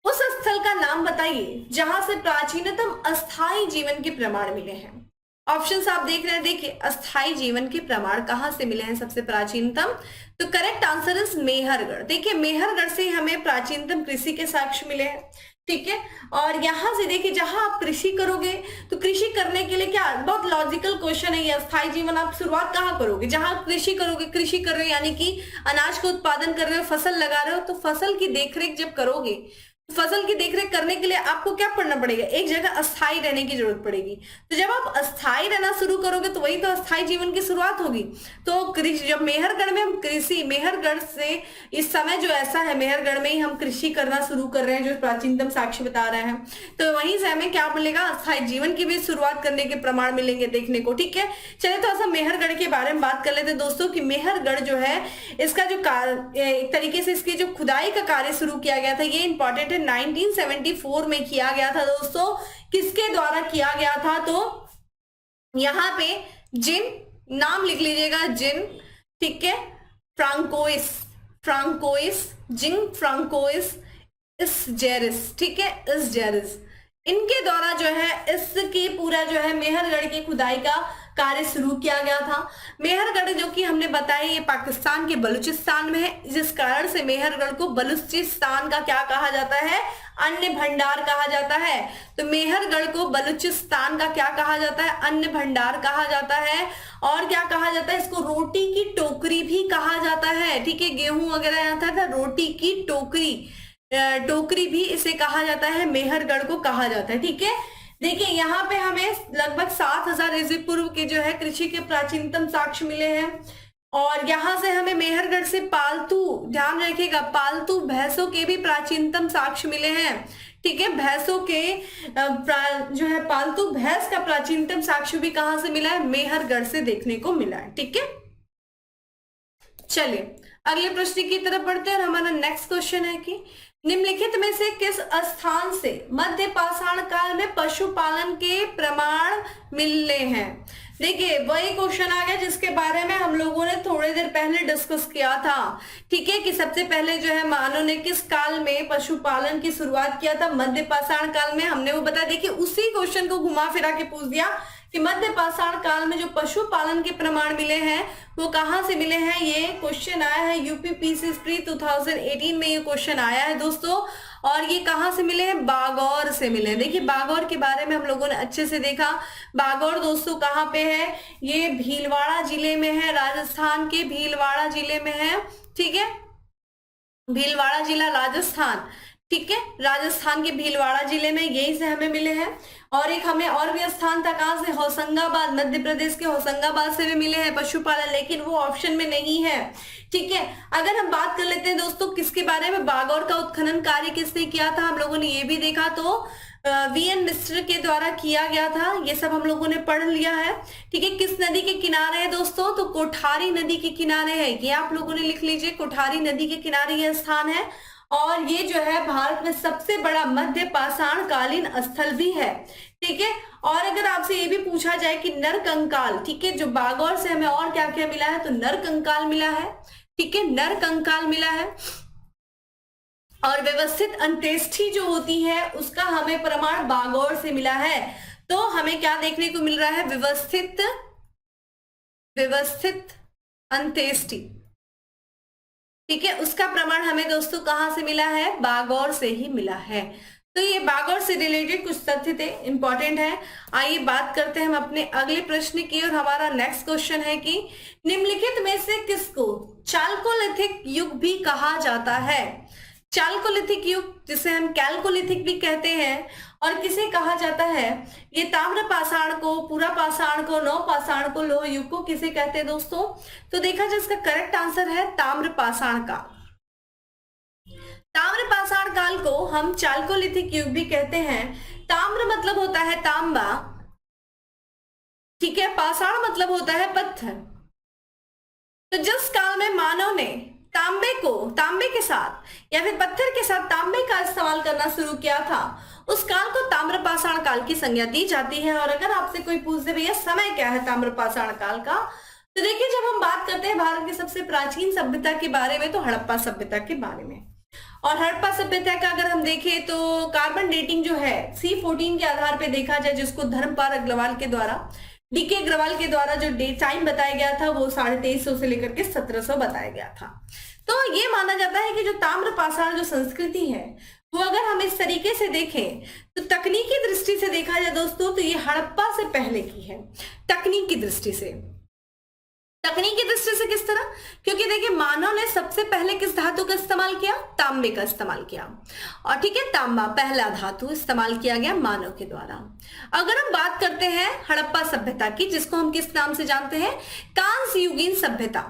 उस स्थल का नाम बताइए जहां से प्राचीनतम अस्थायी जीवन के प्रमाण मिले हैं। ऑप्शंस आप देख रहे हैं, देखिए अस्थायी जीवन के प्रमाण कहां से मिले हैं सबसे प्राचीनतम। तो करेक्ट आंसर इज मेहरगढ़। देखिए मेहरगढ़ से हमें प्राचीनतम कृषि के साक्ष्य मिले हैं, ठीक है। और यहां से देखिए जहां आप कृषि करोगे तो कृषि करने के लिए क्या, बहुत लॉजिकल क्वेश्चन है ये, अस्थायी जीवन आप शुरुआत कहाँ करोगे, जहां कृषि करोगे। कृषि कर रहे हो यानी कि अनाज का उत्पादन कर रहे हो, फसल लगा रहे हो, तो फसल की देखरेख जब करोगे, फसल की देखरेख करने के लिए आपको क्या करना पड़ेगा, एक जगह अस्थायी रहने की जरूरत पड़ेगी। तो जब आप अस्थायी रहना शुरू करोगे तो वही तो अस्थायी जीवन की शुरुआत होगी। तो कृषि, जब मेहरगढ़ में हम कृषि, मेहरगढ़ से इस समय जो ऐसा है मेहरगढ़ में ही हम कृषि करना शुरू कर रहे हैं, जो प्राचीनतम साक्ष्य बता रहे हैं, तो वहीं से हमें क्या मिलेगा, अस्थायी जीवन की भी शुरुआत करने के प्रमाण मिलेंगे देखने को, ठीक है। चलिए थोड़ा सा मेहरगढ़ के बारे में बात कर लेते हैं दोस्तों कि मेहरगढ़ जो है इसका जो एक तरीके से इसकी जो खुदाई का कार्य शुरू किया गया था, ये इंपॉर्टेंट 1974 में किया गया था दोस्तों। किसके द्वारा किया गया था, तो यहां पे जिन, नाम लिख लीजिएगा जिन, ठीक है, फ्रांकोइस, फ्रांकोइस, जिन फ्रांकोइस इसजेरिस, ठीक है, इसजेरिस, इनके द्वारा जो है इसकी पूरा जो है मेहरगढ़ की खुदाई का कार्य शुरू किया गया था। मेहरगढ़ जो कि हमने बताया ये पाकिस्तान के बलूचिस्तान में है, जिस कारण से मेहरगढ़ को बलूचिस्तान का क्या कहा जाता है, अन्न भंडार कहा जाता है। तो मेहरगढ़ को बलूचिस्तान का क्या कहा जाता है, अन्न भंडार कहा जाता है। और क्या कहा जाता है, इसको रोटी की टोकरी भी कहा जाता है, ठीक है। गेहूं वगैरह आता था, रोटी की टोकरी, टोकरी भी इसे कहा जाता है, मेहरगढ़ को कहा जाता है, ठीक है। देखिए यहाँ पे हमें लगभग 7000 ईस्वी पूर्व के जो है कृषि के प्राचीनतम साक्ष्य मिले हैं। और यहाँ से हमें मेहरगढ़ से पालतू, ध्यान रखिएगा, पालतू भैंसों के भी प्राचीनतम साक्ष्य मिले हैं, ठीक है। भैंसों के जो है पालतू भैंस का प्राचीनतम साक्ष्य भी कहां से मिला है, मेहरगढ़ से देखने को मिला है, ठीक है। चलिए अगले प्रश्न की तरफ बढ़ते हैं और हमारा नेक्स्ट क्वेश्चन है कि निम्नलिखित में से किस स्थान से मध्य पाषाण काल में पशुपालन के प्रमाण मिले हैं। देखिए वही क्वेश्चन आ गया जिसके बारे में हम लोगों ने थोड़ी देर पहले डिस्कस किया था, ठीक है, कि सबसे पहले जो है मानव ने किस काल में पशुपालन की शुरुआत किया था, मध्य पाषाण काल में, हमने वो बता। देखिए उसी क्वेश्चन को घुमा फिरा के पूछ दिया कि मध्य पाषाण काल में जो पशुपालन के प्रमाण मिले हैं वो कहां से मिले हैं। ये क्वेश्चन आया है यूपीपीसी प्री 2018 में, ये क्वेश्चन आया है दोस्तों। और ये कहां से मिले हैं, बागौर से मिले हैं। देखिए बागौर के बारे में हम लोगों ने अच्छे से देखा। बागौर दोस्तों कहां पे है, ये भीलवाड़ा जिले में है, राजस्थान के भीलवाड़ा जिले में है, ठीक है, भीलवाड़ा जिला राजस्थान, ठीक है, राजस्थान के भीलवाड़ा जिले में यही से हमें मिले हैं। और एक हमें और भी स्थान था, कहां से, होशंगाबाद, मध्य प्रदेश के होशंगाबाद से भी मिले हैं पशुपालन, लेकिन वो ऑप्शन में नहीं है। ठीक है, अगर हम बात कर लेते हैं दोस्तों किसके बारे में, बागौर का उत्खनन कार्य किसने किया था, हम लोगों ने ये भी देखा, तो वीएन मिस्टर के द्वारा किया गया था। ये सब हम लोगों ने पढ़ लिया है। ठीक है, किस नदी के किनारे है दोस्तों, तो कोठारी नदी के किनारे है, ये आप लोगों ने लिख लीजिए, कोठारी नदी के किनारे ये स्थान है। और ये जो है भारत में सबसे बड़ा मध्य पाषाण कालीन स्थल भी है। ठीक है, और अगर आपसे ये भी पूछा जाए कि नरकंकाल, ठीक है, जो बागौर से हमें और क्या क्या मिला है, तो नरकंकाल मिला है। ठीक है, नरकंकाल मिला है। और व्यवस्थित अंत्येष्टि जो होती है उसका हमें प्रमाण बागौर से मिला है। तो हमें क्या देखने को मिल रहा है, व्यवस्थित अंत्येष्टि। ठीक है, उसका प्रमाण हमें दोस्तों कहां से मिला है, बागौर से ही मिला है। तो ये बागौर से रिलेटेड कुछ तथ्य थे, इंपॉर्टेंट है। आइए बात करते हैं हम अपने अगले प्रश्न की, और हमारा नेक्स्ट क्वेश्चन है कि निम्नलिखित में से किसको चाल्कोलिथिक युग भी कहा जाता है। चाल्कोलिथिक युग, जिसे हम कैल्कोलिथिक भी कहते हैं, और किसे कहा जाता है, ये ताम्र पाषाण को, पूरा पाषाण को, नव पाषाण को, लोह युग को किसे कहते हैं दोस्तों। तो देखा जाए इसका करेक्ट आंसर है ताम्र पाषाण काल। ताम्र पाषाण काल को हम चाल्कोलिथिक युग भी कहते हैं। ताम्र मतलब होता है तांबा, ठीक है, पाषाण मतलब होता है पत्थर। तो जिस काल में मानव ने तांबे के साथ या फिर पत्थर के साथ तांबे का इस्तेमाल करना शुरू किया था, उस काल को ताम्रपाषाण काल की संज्ञा दी जाती है। और अगर आपसे कोई पूछ दे भैया समय क्या है ताम्रपाषाण काल का, तो देखिए जब हम बात करते हैं भारत की सबसे प्राचीन सभ्यता के बारे में, तो हड़प्पा सभ्यता के बारे में। और हड़प्पा सभ्यता का अगर हम देखें तो कार्बन डेटिंग जो है C14 के आधार पर देखा जाए, जिसको धर्मपाल अग्रवाल के द्वारा, डीके अग्रवाल के द्वारा जो डेट टाइम बताया गया था वो 2350 से लेकर के 1700 बताया गया था। तो ये माना जाता है कि जो ताम्रपाषाण जो संस्कृति है वो अगर हम इस तरीके से देखें तो तकनीकी दृष्टि से देखा जाए दोस्तों, तो ये हड़प्पा से पहले की है। तकनीकी दृष्टि से किस तरह, क्योंकि देखिए मानव ने सबसे पहले किस धातु का इस्तेमाल किया, तांबे का इस्तेमाल किया। और ठीक है, तांबा पहला धातु इस्तेमाल किया गया मानव के द्वारा। अगर हम बात करते हैं हड़प्पा सभ्यता की, जिसको हम किस नाम से जानते हैं, कांस्य युगीन सभ्यता,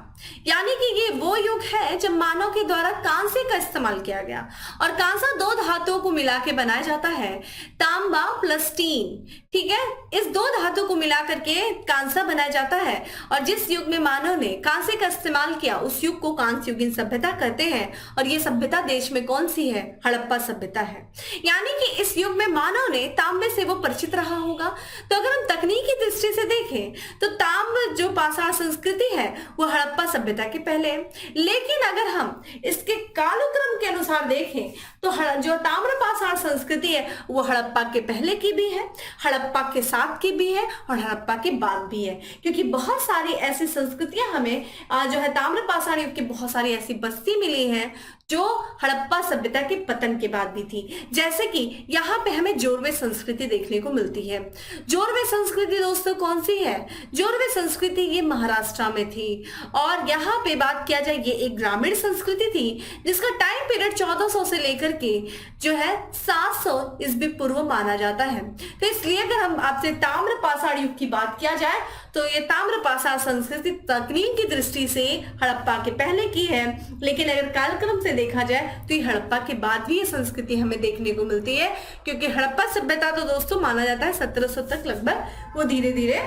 यानी कि ये वो युग है जब मानव के द्वारा कांसे का इस्तेमाल किया गया। और कांसा दो धातुओं को मिला के बनाया जाता है, तांबा प्लस टीन। ठीक है, इस दो धातु को मिला करके कांसा बनाया जाता है। और जिस युग में मानव ने कांसे का इस्तेमाल किया उस युग को कांस्य युगीन सभ्यता कहते हैं। और ये सभ्यता देश में कौन सी है, हड़प्पा सभ्यता है। यानी कि इस युग में मानव ने तांबे से वो परिचित रहा होगा। तो अगर हम तकनीकी दृष्टि से देखें तो ताम्र जो पाषाण संस्कृति है वो हड़प्पा सभ्यता के पहले। लेकिन अगर हम इसके कालक्रम के अनुसार देखें तो जो ताम्र पाषाण संस्कृति है वो हड़प्पा के पहले की भी है, हड़प्पा के साथ की भी है, और हड़प्पा के बाद भी है। क्योंकि बहुत सारी ऐसी संस्कृतियां हमें जो है ताम्र पाषाण युग की बहुत सारी ऐसी बस्ती मिली हैं जो हड़प्पा सभ्यता के पतन के बाद भी थी। जैसे कि यहाँ पे हमें जोरवे संस्कृति देखने को मिलती है। जोरवे संस्कृति दोस्तों कौन सी है, जोरवे संस्कृति ये महाराष्ट्र में थी। और यहाँ पे बात किया जाए, ये एक ग्रामीण संस्कृति थी जिसका टाइम पीरियड 1400 से लेकर के जो है 700 ईस्वी पूर्व माना जाता है। तो इसलिए अगर हम आपसे ताम्र पाषाण युग की बात किया जाए तो ये ताम्र पाषाण संस्कृति तकनीक की दृष्टि से हड़प्पा के पहले की है। लेकिन अगर कालक्रम से देखा जाए तो ये हड़प्पा के बाद भी ये संस्कृति हमें देखने को मिलती है। क्योंकि हड़प्पा सभ्यता तो दोस्तों माना जाता है 1700 तक लगभग वो धीरे धीरे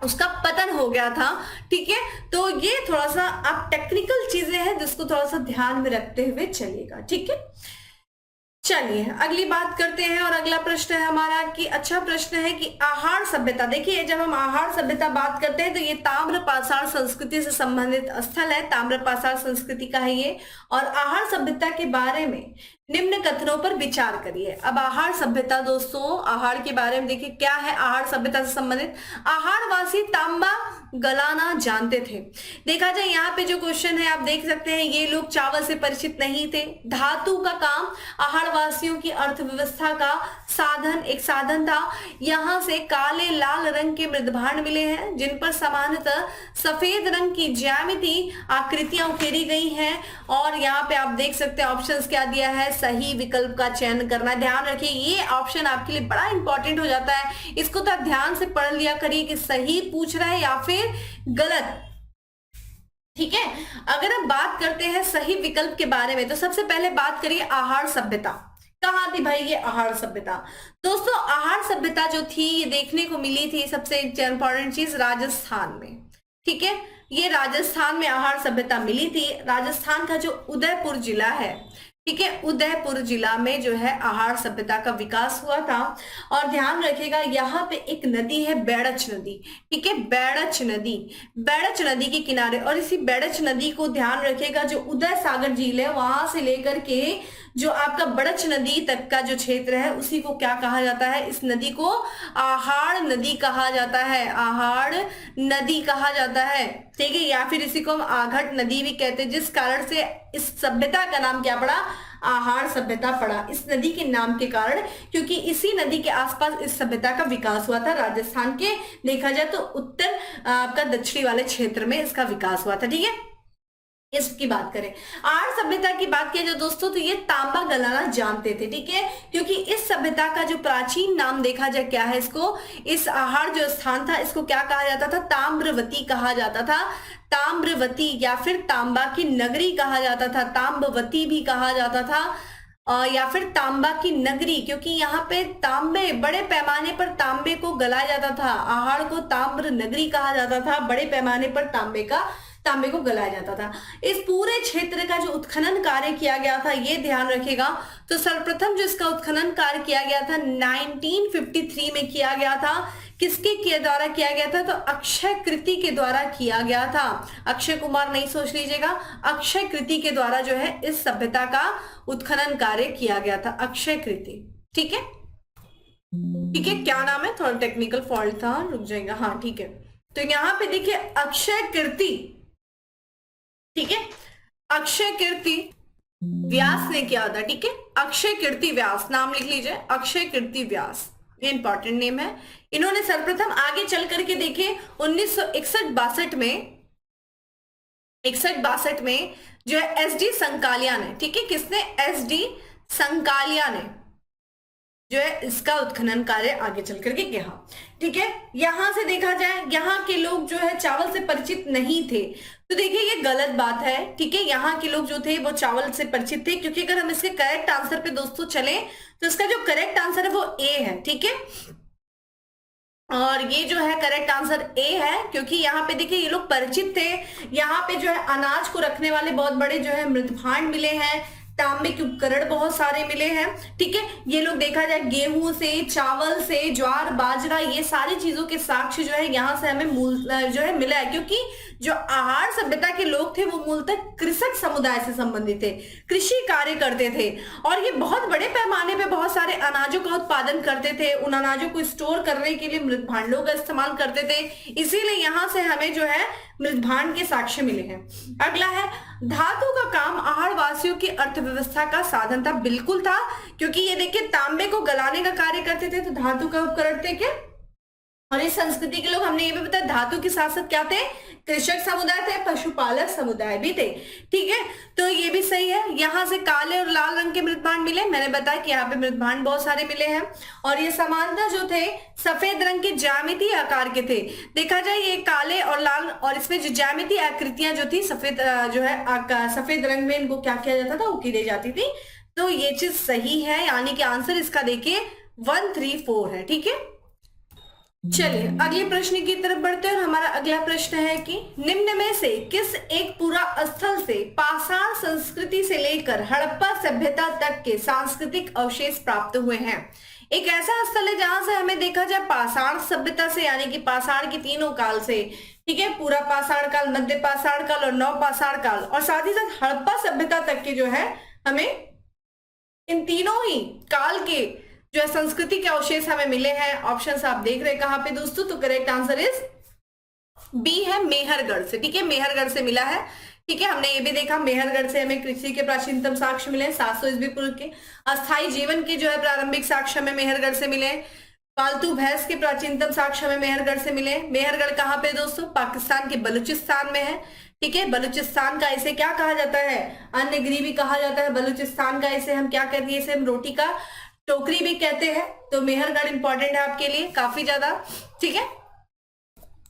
उसका पतन हो गया था। ठीक है, तो ये थोड़ा सा आप टेक्निकल चीजें हैं जिसको थोड़ा सा ध्यान में रखते हुए चलिएगा। ठीक है, चलिए अगली बात करते हैं। और अगला प्रश्न है हमारा कि अच्छा प्रश्न है कि आहार सभ्यता। देखिए जब हम आहार सभ्यता बात करते हैं तो ये ताम्र पाषाण संस्कृति से संबंधित स्थल है, ताम्र पाषाण संस्कृति का है ये। और आहार सभ्यता के बारे में निम्न कथनों पर विचार करिए। अब आहार सभ्यता दोस्तों, आहार के बारे में देखिए क्या है आहार सभ्यता से संबंधित। आहारवासी तांबा गलाना जानते थे। देखा जाए यहाँ पे जो क्वेश्चन है आप देख सकते हैं, ये लोग चावल से परिचित नहीं थे। धातु का काम आहड़ वासियों की अर्थव्यवस्था का साधन, एक साधन था। यहाँ से काले लाल रंग के मृदभांड मिले हैं जिन पर सामान्यतः सफेद रंग की ज्यामिति आकृतियां उकेरी गई हैं। और यहाँ पे आप देख सकते हैं ऑप्शंस क्या दिया है, सही विकल्प का चयन करना। ध्यान रखिए ये ऑप्शन आपके लिए बड़ा इंपॉर्टेंट हो जाता है, इसको तो ध्यान से पढ़ लिया करिए कि सही पूछ रहा है या फिर गलत। ठीक है, अगर हम बात करते हैं सही विकल्प के बारे में तो सबसे पहले बात करिए आहार सभ्यता। कहाँ थी भाई ये आहार सभ्यता? दोस्तों आहार सभ्यता जो थी ये देखने को मिली थी, सबसे इंपॉर्टेंट चीज राजस्थान में। ठीक है, ये राजस्थान में आहार सभ्यता मिली थी। राजस्थान का जो उदयपुर जिला है, ठीक है, उदयपुर जिला में जो है आहार सभ्यता का विकास हुआ था। और ध्यान रखिएगा यहाँ पे एक नदी है बेड़च नदी। ठीक है, बेड़च नदी, बेड़च नदी के किनारे, और इसी बेड़च नदी को ध्यान रखिएगा जो उदय सागर झील है वहां से लेकर के जो आपका बड़च नदी तक का जो क्षेत्र है उसी को क्या कहा जाता है? इस नदी को आहार नदी कहा जाता है, आहार नदी कहा जाता है। ठीक है, या फिर इसी को हम आघट नदी भी कहते हैं, जिस कारण से इस सभ्यता का नाम क्या पड़ा? आहार सभ्यता पड़ा, इस नदी के नाम के कारण, क्योंकि इसी नदी के आसपास इस सभ्यता का विकास हुआ था। राजस्थान के देखा जाए तो उत्तर आपका दक्षिणी वाले क्षेत्र में इसका विकास हुआ था। ठीक है, इसकी बात करें, आहार सभ्यता की बात किया जाए दोस्तों तो ये तांबा गलाना जानते थे। ठीक है, क्योंकि इस सभ्यता का जो प्राचीन नाम देखा जाए क्या है, इसको, इस आहार जो स्थान था इसको क्या कहा जाता था? ताम्रवती कहा जाता था। ताम्रवती या फिर तांबा की नगरी कहा जाता था, ताम्बवती भी कहा जाता था, या फिर तांबा की नगरी, क्योंकि यहाँ पे तांबे, बड़े पैमाने पर तांबे को गलाया जाता था। आहार को ताम्र नगरी कहा जाता था, बड़े पैमाने पर तांबे को गलाया जाता था। इस पूरे क्षेत्र का जो उत्खनन कार्य किया गया था ये ध्यान रखिएगा, तो सर्वप्रथम जो इसका उत्खनन कार्य किया गया था 1953 में किया गया था। किसके द्वारा किया गया था? तो अक्षय कृति के द्वारा किया गया था। अक्षय कुमार नहीं सोच लीजिएगा, अक्षय कृति के द्वारा जो है इस सभ्यता का उत्खनन कार्य किया गया था, अक्षय कृति। ठीक है, ठीक है, क्या नाम है? थोड़ा टेक्निकल फॉल्ट था, रुक जाएगा। हाँ ठीक है, तो यहाँ पे देखिए अक्षय कृति, ठीक है, अक्षय कीर्ति व्यास ने किया था। ठीक है, अक्षय कीर्ति व्यास, नाम लिख लीजिए, अक्षय कीर्ति व्यास, ये इंपॉर्टेंट नेम है। इन्होंने सर्वप्रथम आगे चल करके देखिए 1961-62 में, 61-62 में जो है एस डी संकालिया ने, ठीक है, किसने? एस डी संकालिया ने जो है इसका उत्खनन कार्य आगे चल करके किया। ठीक है, यहां से देखा जाए यहाँ के लोग जो है चावल से परिचित नहीं थे, तो देखिए ये गलत बात है। ठीक है, यहाँ के लोग जो थे वो चावल से परिचित थे, क्योंकि अगर हम इसके करेक्ट आंसर पे दोस्तों चले तो इसका जो करेक्ट आंसर है वो ए है। ठीक है, और ये जो है करेक्ट आंसर ए है, क्योंकि यहाँ पे देखिए ये लोग परिचित थे। यहाँ पे जो है अनाज को रखने वाले बहुत बड़े जो है मृदभांड मिले हैं, तांबे के उपकरण बहुत सारे मिले हैं। ठीक है, ये लोग देखा जाए गेहूं से, चावल से, ज्वार, बाजरा, ये सारी चीजों के साक्ष्य जो है यहाँ से हमें मूल जो है मिला है, क्योंकि जो आहार सभ्यता के लोग थे वो मूलतः कृषक समुदाय से संबंधित थे, कृषि कार्य करते थे, और ये बहुत बड़े पैमाने पे बहुत सारे अनाजों का उत्पादन करते थे। उन अनाजों को स्टोर करने के लिए मृदभांडों का इस्तेमाल करते थे, इसीलिए यहाँ से हमें जो है मृदभांड के साक्ष्य मिले हैं। अगला है धातु का काम आहार वासियों की अर्थव्यवस्था का साधन था। बिल्कुल था, क्योंकि ये देखिए तांबे को गलाने का कार्य करते थे, तो धातु का उपकरण थे क्या? और इस संस्कृति के लोग, हमने ये भी बताया, धातु के साथ साथ क्या थे? कृषक समुदाय थे, पशुपालक समुदाय भी थे। ठीक है, तो ये भी सही है। यहाँ से काले और लाल रंग के मृदभांड मिले, मैंने बताया कि यहाँ पे मृदभांड बहुत सारे मिले हैं, और ये समानता जो थे सफेद रंग के ज्यामितीय आकार के थे। देखा जाए ये काले और लाल, और इसमें जो ज्यामितीय आकृतियां जो थी सफेद जो है सफेद रंग में इनको क्या किया जाता था? उकेरी जाती थी। तो ये चीज सही है, यानी कि आंसर इसका देखिए 134 है। ठीक है, चलिए अगले प्रश्न की तरफ बढ़ते हैं, और हमारा अगला प्रश्न है कि निम्न में से किस एक पूरा स्थल से पाषाण संस्कृति से लेकर हड़प्पा सभ्यता तक के सांस्कृतिक अवशेष प्राप्त हुए हैं? एक ऐसा स्थल है जहां से हमें देखा जाए पाषाण सभ्यता से, यानी कि पाषाण के तीनों काल से, ठीक है, पूरा पाषाण काल, मध्य पाषाण काल और नव पाषाण काल, और साथ ही साथ हड़प्पा सभ्यता तक के जो है हमें इन तीनों ही काल के जो है संस्कृति के अवशेष हमें मिले हैं। ऑप्शंस आप देख रहे हैं कहां पे दोस्तों? तो करेक्ट आंसर इज बी है मेहरगढ़ से, ठीक है, मेहरगढ़ से मिला है। ठीक है, हमने ये भी देखा मेहरगढ़ से हमें कृषि के प्राचीनतम साक्ष्य मिले 700 ईस्वी पूर्व के। अस्थायी जीवन के जो है प्रारंभिक साक्ष्य हमें मेहरगढ़ से मिले। पालतू भैंस के प्राचीनतम साक्ष्य हमें मेहरगढ़ से मिले। मेहरगढ़ कहाँ पे दोस्तों? पाकिस्तान के बलूचिस्तान में है। ठीक है, बलूचिस्तान का इसे क्या कहा जाता है? अन्नगिरी भी कहा जाता है। बलूचिस्तान का इसे हम क्या कहते हैं? इसे हम रोटी का टोकरी भी कहते हैं। तो मेहरगढ़ इंपॉर्टेंट है आपके लिए काफी ज्यादा। ठीक है,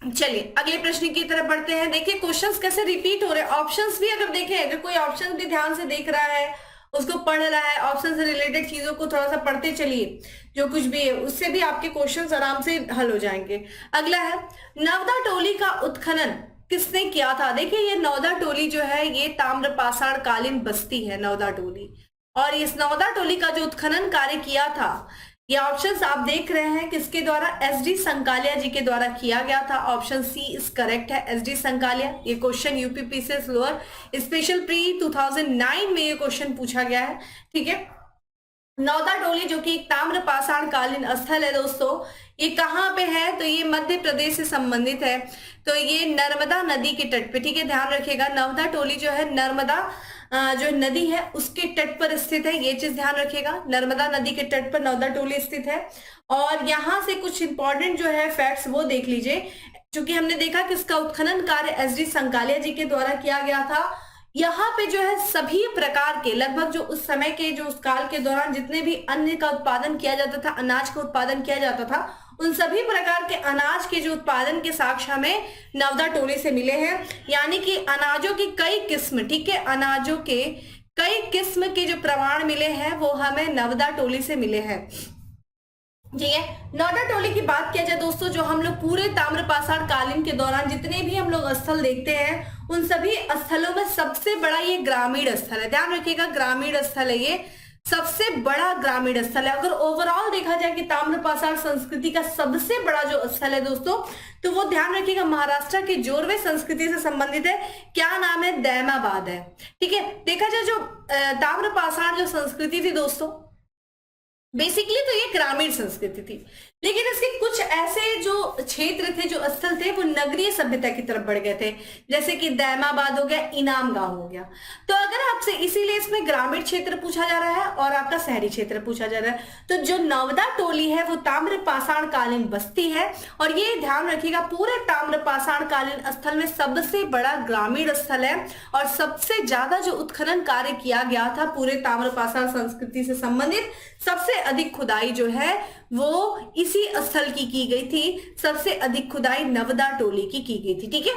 चलिए अगले प्रश्न की तरफ बढ़ते हैं। देखिए क्वेश्चंस कैसे रिपीट हो रहे हैं। ऑप्शंस भी अगर देखें, अगर कोई ऑप्शन भी ध्यान से देख रहा है, उसको पढ़ रहा है, ऑप्शन से रिलेटेड चीजों को थोड़ा सा पढ़ते चलिए, जो कुछ भी है उससे भी आपके क्वेश्चंस आराम से हल हो जाएंगे। अगला है नवदा टोली का उत्खनन किसने किया था? देखिए ये नवदा टोली जो है ये ताम्रपाषाण कालीन बस्ती है नवदा टोली, और इस नवदा टोली का जो उत्खनन कार्य किया था, ये ऑप्शंस आप देख रहे हैं किसके द्वारा? एसडी संकालिया जी के द्वारा किया गया था। ऑप्शन सी इज करेक्ट है, एसडी संकालिया। ये question UPPCS lower special pre 2009 में ये क्वेश्चन पूछा गया है। ठीक है, नवदा टोली जो कि एक ताम्रपाषाण कालीन स्थल है दोस्तों, ये कहाँ पे है? तो ये मध्य प्रदेश से संबंधित है। तो ये नर्मदा नदी के तट पे, ठीक है, ध्यान रखिएगा नवदा टोली जो है नर्मदा जो नदी है उसके तट पर स्थित है, ये चीज ध्यान रखिएगा। नर्मदा नदी के तट पर नवदा टोली स्थित है। और यहाँ से कुछ इंपॉर्टेंट जो है फैक्ट्स वो देख लीजिए। क्योंकि हमने देखा कि इसका उत्खनन कार्य एसडी संकालिया जी के द्वारा किया गया था। यहाँ पे जो है सभी प्रकार के लगभग जो उस समय के जो उस काल के दौरान जितने भी अन्न का उत्पादन किया जाता था, अनाज का उत्पादन किया जाता था, उन सभी प्रकार के अनाज के जो उत्पादन के साक्ष्य हमें नवदा टोली से मिले हैं। यानी कि अनाजों की कई किस्म, ठीक है, अनाजों के कई किस्म के जो प्रमाण मिले हैं वो हमें नवदा टोली से मिले हैं। ठीक है, नवदा टोली की बात किया जाए दोस्तों, जो हम लोग पूरे ताम्रपाषाण कालीन के दौरान जितने भी हम लोग स्थल देखते हैं उन सभी स्थलों में सबसे बड़ा ये ग्रामीण स्थल है। ध्यान रखिएगा ग्रामीण स्थल है, ये सबसे बड़ा ग्रामीण स्थल है। अगर ओवरऑल देखा जाए कि ताम्रपाषाण संस्कृति का सबसे बड़ा जो स्थल है दोस्तों, तो वो ध्यान रखिएगा महाराष्ट्र की जोरवे संस्कृति से संबंधित है। क्या नाम है? दैमाबाद है। ठीक है, देखा जाए जो ताम्रपाषाण जो संस्कृति थी दोस्तों, बेसिकली तो ये ग्रामीण संस्कृति थी, लेकिन इसके कुछ ऐसे जो क्षेत्र थे, जो स्थल थे, वो नगरीय सभ्यता की तरफ बढ़ गए थे। जैसे कि दैमाबाद हो गया, इनाम गांव हो गया। तो अगर आपसे इसीलिए इसमें ग्रामीण क्षेत्र पूछा जा रहा है और आपका शहरी क्षेत्र पूछा जा रहा है, तो जो नवदा टोली है वो ताम्रपाषाण कालीन बस्ती है। और ये ध्यान रखिएगा पूरे ताम्रपाषाण कालीन स्थल में सबसे बड़ा ग्रामीण स्थल है और सबसे ज्यादा जो उत्खनन कार्य किया गया था पूरे ताम्रपाषाण संस्कृति से संबंधित, सबसे अधिक खुदाई जो है वो इसी स्थल की गई थी। सबसे अधिक खुदाई नवदा टोली की गई थी। ठीक है,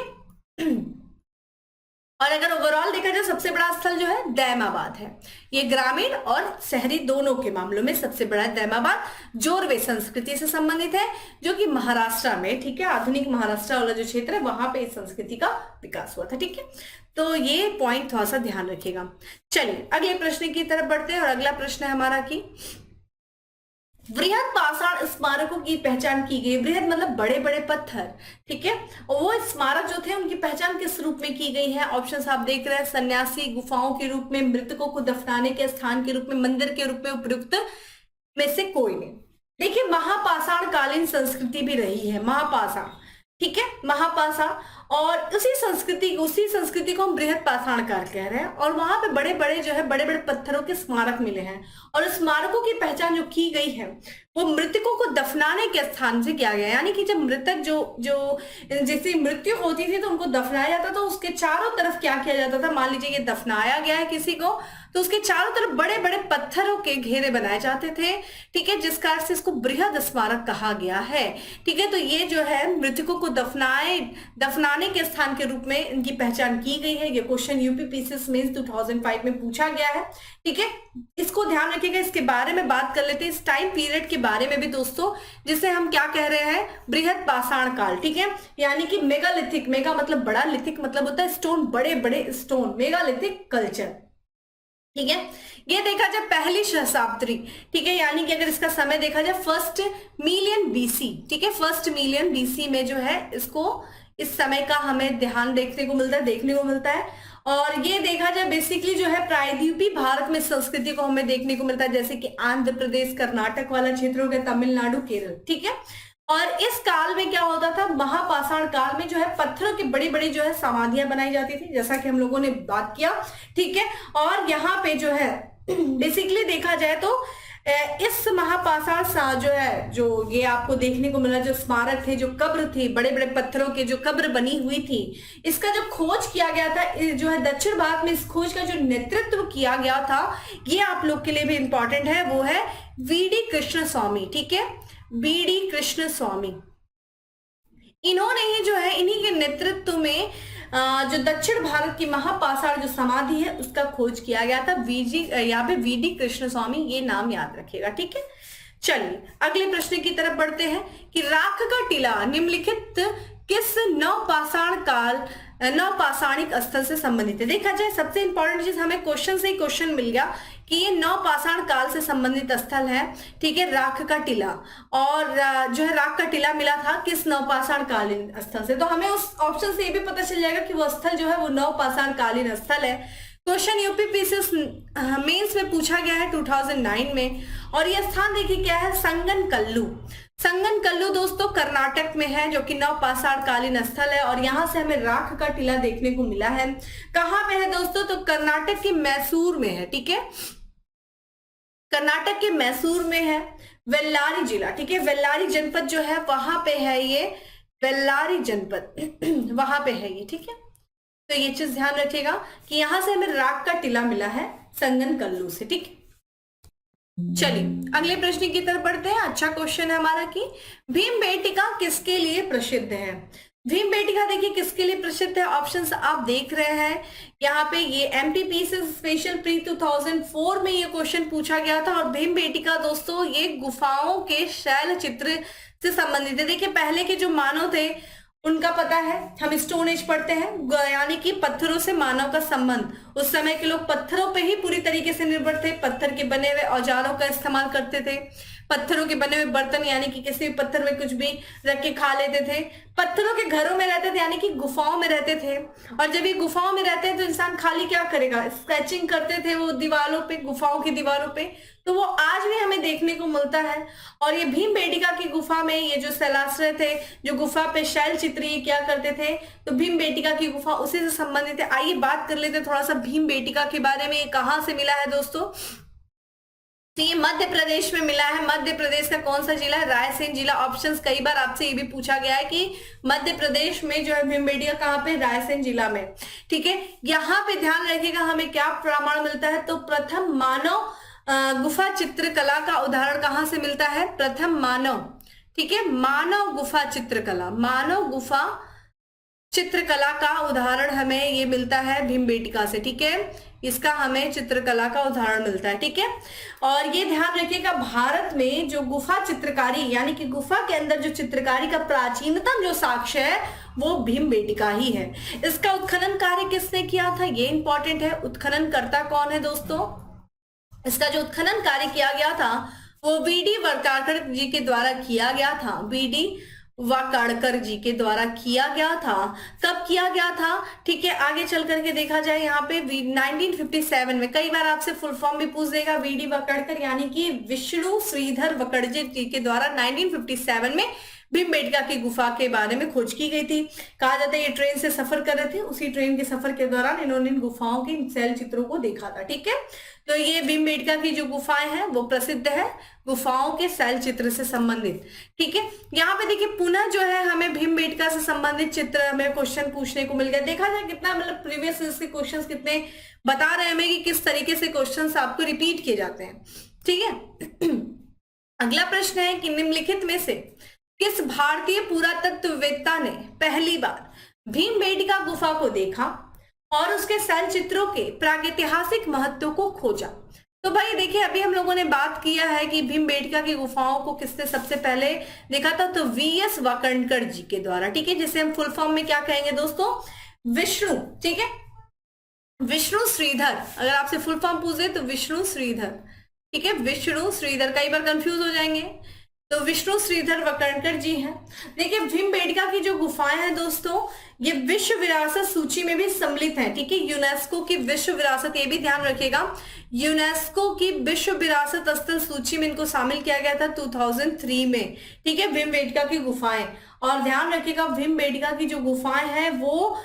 और अगर ओवरऑल देखा जाए सबसे बड़ा स्थल जो है दैमाबाद है। ये ग्रामीण और शहरी दोनों के मामलों में सबसे बड़ा दैमाबाद जोरवे संस्कृति से संबंधित है, जो कि महाराष्ट्र में, ठीक है, आधुनिक महाराष्ट्र वाला जो क्षेत्र है वहां पे इस संस्कृति का विकास हुआ था। ठीक है, तो ये पॉइंट थोड़ा सा ध्यान रखिएगा। चलिए अगले प्रश्न की तरफ बढ़ते हैं और अगला प्रश्न है हमारा कि वृहद पाषाण स्मारकों की पहचान की गई। वृहद मतलब बड़े बड़े पत्थर, ठीक है, और वो स्मारक जो थे उनकी पहचान किस रूप में की गई है? ऑप्शंस आप देख रहे हैं, सन्यासी गुफाओं के रूप में, मृतकों को दफनाने के स्थान के रूप में, मंदिर के रूप में, उपयुक्त में से कोई नहीं। देखिए महापाषाण कालीन संस्कृति भी रही है, महापाषाण, ठीक है, महापाषाण, और उसी संस्कृति को हम बृहद पाषाण काल कह रहे हैं। और वहां पे बड़े बड़े जो है बड़े बड़े पत्थरों के स्मारक मिले हैं, और स्मारकों की पहचान जो की गई है वो मृतकों को दफनाने के स्थान से किया गया। यानी कि जब मृतक जो जैसे मृत्यु होती थी तो उनको दफनाया जाता, तो उसके चारों तरफ क्या किया जाता था? मान लीजिए ये दफनाया गया है किसी को, तो उसके चारों तरफ बड़े बड़े पत्थरों के घेरे बनाए जाते थे। ठीक है, जिस कारण से इसको बृहद स्मारक कहा गया है। ठीक है, तो ये जो है मृतकों को दफनाने के स्थान के रूप में इनकी पहचान की गई है। ये क्वेश्चन यूपीपीसीएस मेंस 2005 में पूछा गया है। ठीक है, इसको ध्यान रखिएगा। इसके बारे में बात कर लेते हैं, इस टाइम पीरियड के बारे में भी दोस्तों, जिसे हम क्या कह रहे हैं? बृहद पाषाण काल। ठीक है, यानी कि मेगालिथिक, मेगा मतलब बड़ा, लिथिक मतलब होता है स्टोन, बड़े बड़े स्टोन, मेगालिथिक कल्चर। ठीक है, ये देखा जाए पहली सहस्राब्दी, ठीक है, यानी कि अगर इसका समय देखा जाए फर्स्ट मिलियन बीसी, ठीक है, फर्स्ट मिलियन बीसी में जो है इसको इस समय का हमें ध्यान देखने को मिलता है। और ये देखा जाए बेसिकली जो है प्रायद्वीपीय भारत में संस्कृति को हमें देखने को मिलता है, जैसे कि आंध्र प्रदेश, कर्नाटक वाला क्षेत्र हो गया, तमिलनाडु, केरल। ठीक है, और इस काल में क्या होता था, महापाषाण काल में जो है पत्थरों की बड़ी बड़ी जो है समाधियां बनाई जाती थी, जैसा कि हम लोगों ने बात किया, ठीक है। और यहाँ पे जो है बेसिकली देखा जाए तो इस महापाषाण सा जो है, जो ये आपको देखने को मिला, जो स्मारक थे, जो कब्र थी, बड़े बड़े पत्थरों के जो कब्र बनी हुई थी, इसका जो खोज किया गया था जो है दक्षिण भारत में, इस खोज का जो नेतृत्व किया गया था, ये आप लोग के लिए भी इंपॉर्टेंट है, वो है वीडी कृष्ण स्वामी, ठीक है, वीडी कृष्ण स्वामी। इन्होंने ही जो है, इन्हीं के नेतृत्व में जो दक्षिण भारत की महापाषाण जो समाधि है उसका खोज किया गया था। यहाँ पे वीडी कृष्ण स्वामी, ये नाम याद रखिएगा, ठीक है। चलिए अगले प्रश्न की तरफ बढ़ते हैं कि राख का टीला निम्नलिखित किस नवपाषाणिक स्थल से संबंधित है। देखा जाए सबसे इंपॉर्टेंट चीज, हमें क्वेश्चन से ही क्वेश्चन मिल गया कि ये नवपाषाण काल से संबंधित स्थल है, ठीक है, राख का टीला। और जो है राख का टीला मिला था किस नवपाषाण कालीन स्थल से, तो हमें उस ऑप्शन से ये भी पता चल जाएगा कि वो स्थल जो है वो नवपाषाण कालीन स्थल है। क्वेश्चन यूपीपीसीएस मेंस में पूछा गया है 2009 में, और ये स्थान देखिए क्या है, संगनकल्लू। संगनकल्लू दोस्तों कर्नाटक में है, जो कि नवपाषाण कालीन स्थल है, और यहाँ से हमें राख का टीला देखने को मिला है। कहाँ पे है दोस्तों, तो कर्नाटक के मैसूर में है, ठीक है, कर्नाटक के मैसूर में है, वेल्लारी जिला, ठीक है, वेल्लारी जनपद जो है वहां पे है ये, वेल्लारी जनपद वहां पे है ये, ठीक है। तो ये चीज ध्यान रखिएगा कि यहां से हमें राख का टीला मिला है संगनकल्लू से, ठीक है। चलिए अगले प्रश्न की तरफ बढ़ते हैं। अच्छा क्वेश्चन है हमारा कि भीमबेटका किसके लिए प्रसिद्ध है। भीमबेटका देखिए किसके लिए प्रसिद्ध है, ऑप्शंस आप देख रहे हैं यहाँ पे, ये एमपीपीसी स्पेशल प्री 2004 में ये क्वेश्चन पूछा गया था। और भीमबेटका दोस्तों ये गुफाओं के शैल चित्र से संबंधित है। देखिए पहले के जो मानव थे उनका पता है, हम स्टोन एज पढ़ते हैं, यानी कि पत्थरों से मानव का संबंध, उस समय के लोग पत्थरों पे ही पूरी तरीके से निर्भर थे, पत्थर के बने हुए औजारों का इस्तेमाल करते थे, पत्थरों के बने हुए बर्तन यानी कि किसी भी पत्थर में कुछ भी रख के खा लेते थे, पत्थरों के घरों में रहते थे यानी कि गुफाओं में रहते थे। और जब ये गुफाओं में रहते हैं तो इंसान खाली क्या करेगा, स्केचिंग करते थे वो दीवारों पे, गुफाओं की दीवारों पे, तो वो आज भी हमें देखने को मिलता है। और ये भीमबेटका की गुफा में ये जो शैलाश्रय थे, जो गुफा पे शैल चित्र ये क्या करते थे, तो भीमबेटका की गुफा उसी से संबंधित है। आइए बात कर लेते हैं थोड़ा सा भीमबेटका के बारे में। ये कहाँ से मिला है दोस्तों, तो ये मध्य प्रदेश में मिला है। मध्य प्रदेश का कौन सा जिला है, रायसेन जिला। ऑप्शंस कई बार आपसे ये भी पूछा गया है कि मध्य प्रदेश में जो है भीमबेटका कहाँ पे, रायसेन जिला में, ठीक है। यहाँ पे ध्यान रखिएगा हमें क्या प्रमाण मिलता है, तो प्रथम मानव गुफा चित्रकला का उदाहरण कहाँ से मिलता है, प्रथम मानव, ठीक है, मानव गुफा चित्रकला, मानव गुफा चित्रकला का उदाहरण हमें ये मिलता है भीमबेटका से, ठीक है, इसका हमें चित्रकला का उदाहरण मिलता है, ठीक है। और ये ध्यान रखिएगा भारत में जो गुफा चित्रकारी यानी कि गुफा के अंदर जो चित्रकारी का प्राचीनतम जो साक्ष्य है वो भीमबेटका ही है। इसका उत्खनन कार्य किसने किया था, ये इंपॉर्टेंट है। उत्खनन करता कौन है दोस्तों, इसका जो उत्खनन कार्य किया गया था वो वीडी वाकाड़कर जी के द्वारा किया गया था, वीडी वाकाड़कर जी के द्वारा किया गया था। कब किया गया था, ठीक है, आगे चल करके देखा जाए यहाँ पे 1957 में। कई बार आपसे फुल फॉर्म भी पूछ देगा, वीडी वाकाड़कर यानी कि विष्णु श्रीधर वाकड़जे जी के द्वारा 1957 में भीमबेटका की गुफा के बारे में खोज की गई थी। कहा जाता है ये ट्रेन से सफर कर रहे थे, उसी ट्रेन के सफर के दौरान इन्होंने इन गुफाओं के शैल चित्रों को देखा था, ठीक है। तो ये भीमबेटका की जो गुफाएं हैं वो प्रसिद्ध है गुफाओं के शैल चित्र से संबंधित, ठीक है। यहाँ पे देखिए पुनः जो है हमें भीमबेटका से संबंधित चित्र हमें क्वेश्चन पूछने को मिल गया। देखा जाए कितना मतलब प्रीवियस के क्वेश्चन कितने बता रहे हैं हमें कि किस तरीके से क्वेश्चन आपको रिपीट किए जाते हैं, ठीक है। अगला प्रश्न है कि निम्नलिखित में से किस भारतीय पुरातत्ववेत्ता ने पहली बार भीमबेटका गुफा को देखा और उसके शैल चित्रों के प्रागैतिहासिक महत्व को खोजा। तो भाई देखिए अभी हम लोगों ने बात किया है कि भीमबेटका की गुफाओं को किसने सबसे पहले देखा था, तो वीएस वाकणकर जी के द्वारा, ठीक है, जिसे हम फुल फॉर्म में क्या कहेंगे दोस्तों, विष्णु, ठीक है, विष्णु श्रीधर। अगर आपसे फुल फॉर्म पूछे तो विष्णु श्रीधर, ठीक है, विष्णु श्रीधर। कई बार कंफ्यूज हो जाएंगे तो विष्णु श्रीधर वकरणकर जी हैं। देखिए भीमबेटका की जो गुफाएं हैं दोस्तों, ये विश्व विरासत सूची में भी सम्मिलित है, ठीक है। यूनेस्को की विश्व विरासत, ये भी ध्यान रखिएगा, यूनेस्को की विश्व विरासत स्थल सूची में इनको शामिल किया गया था 2003 में, ठीक है, भीमबेटका की गुफाएं। और ध्यान रखिएगा भीमबेटका की जो गुफाएं हैं वो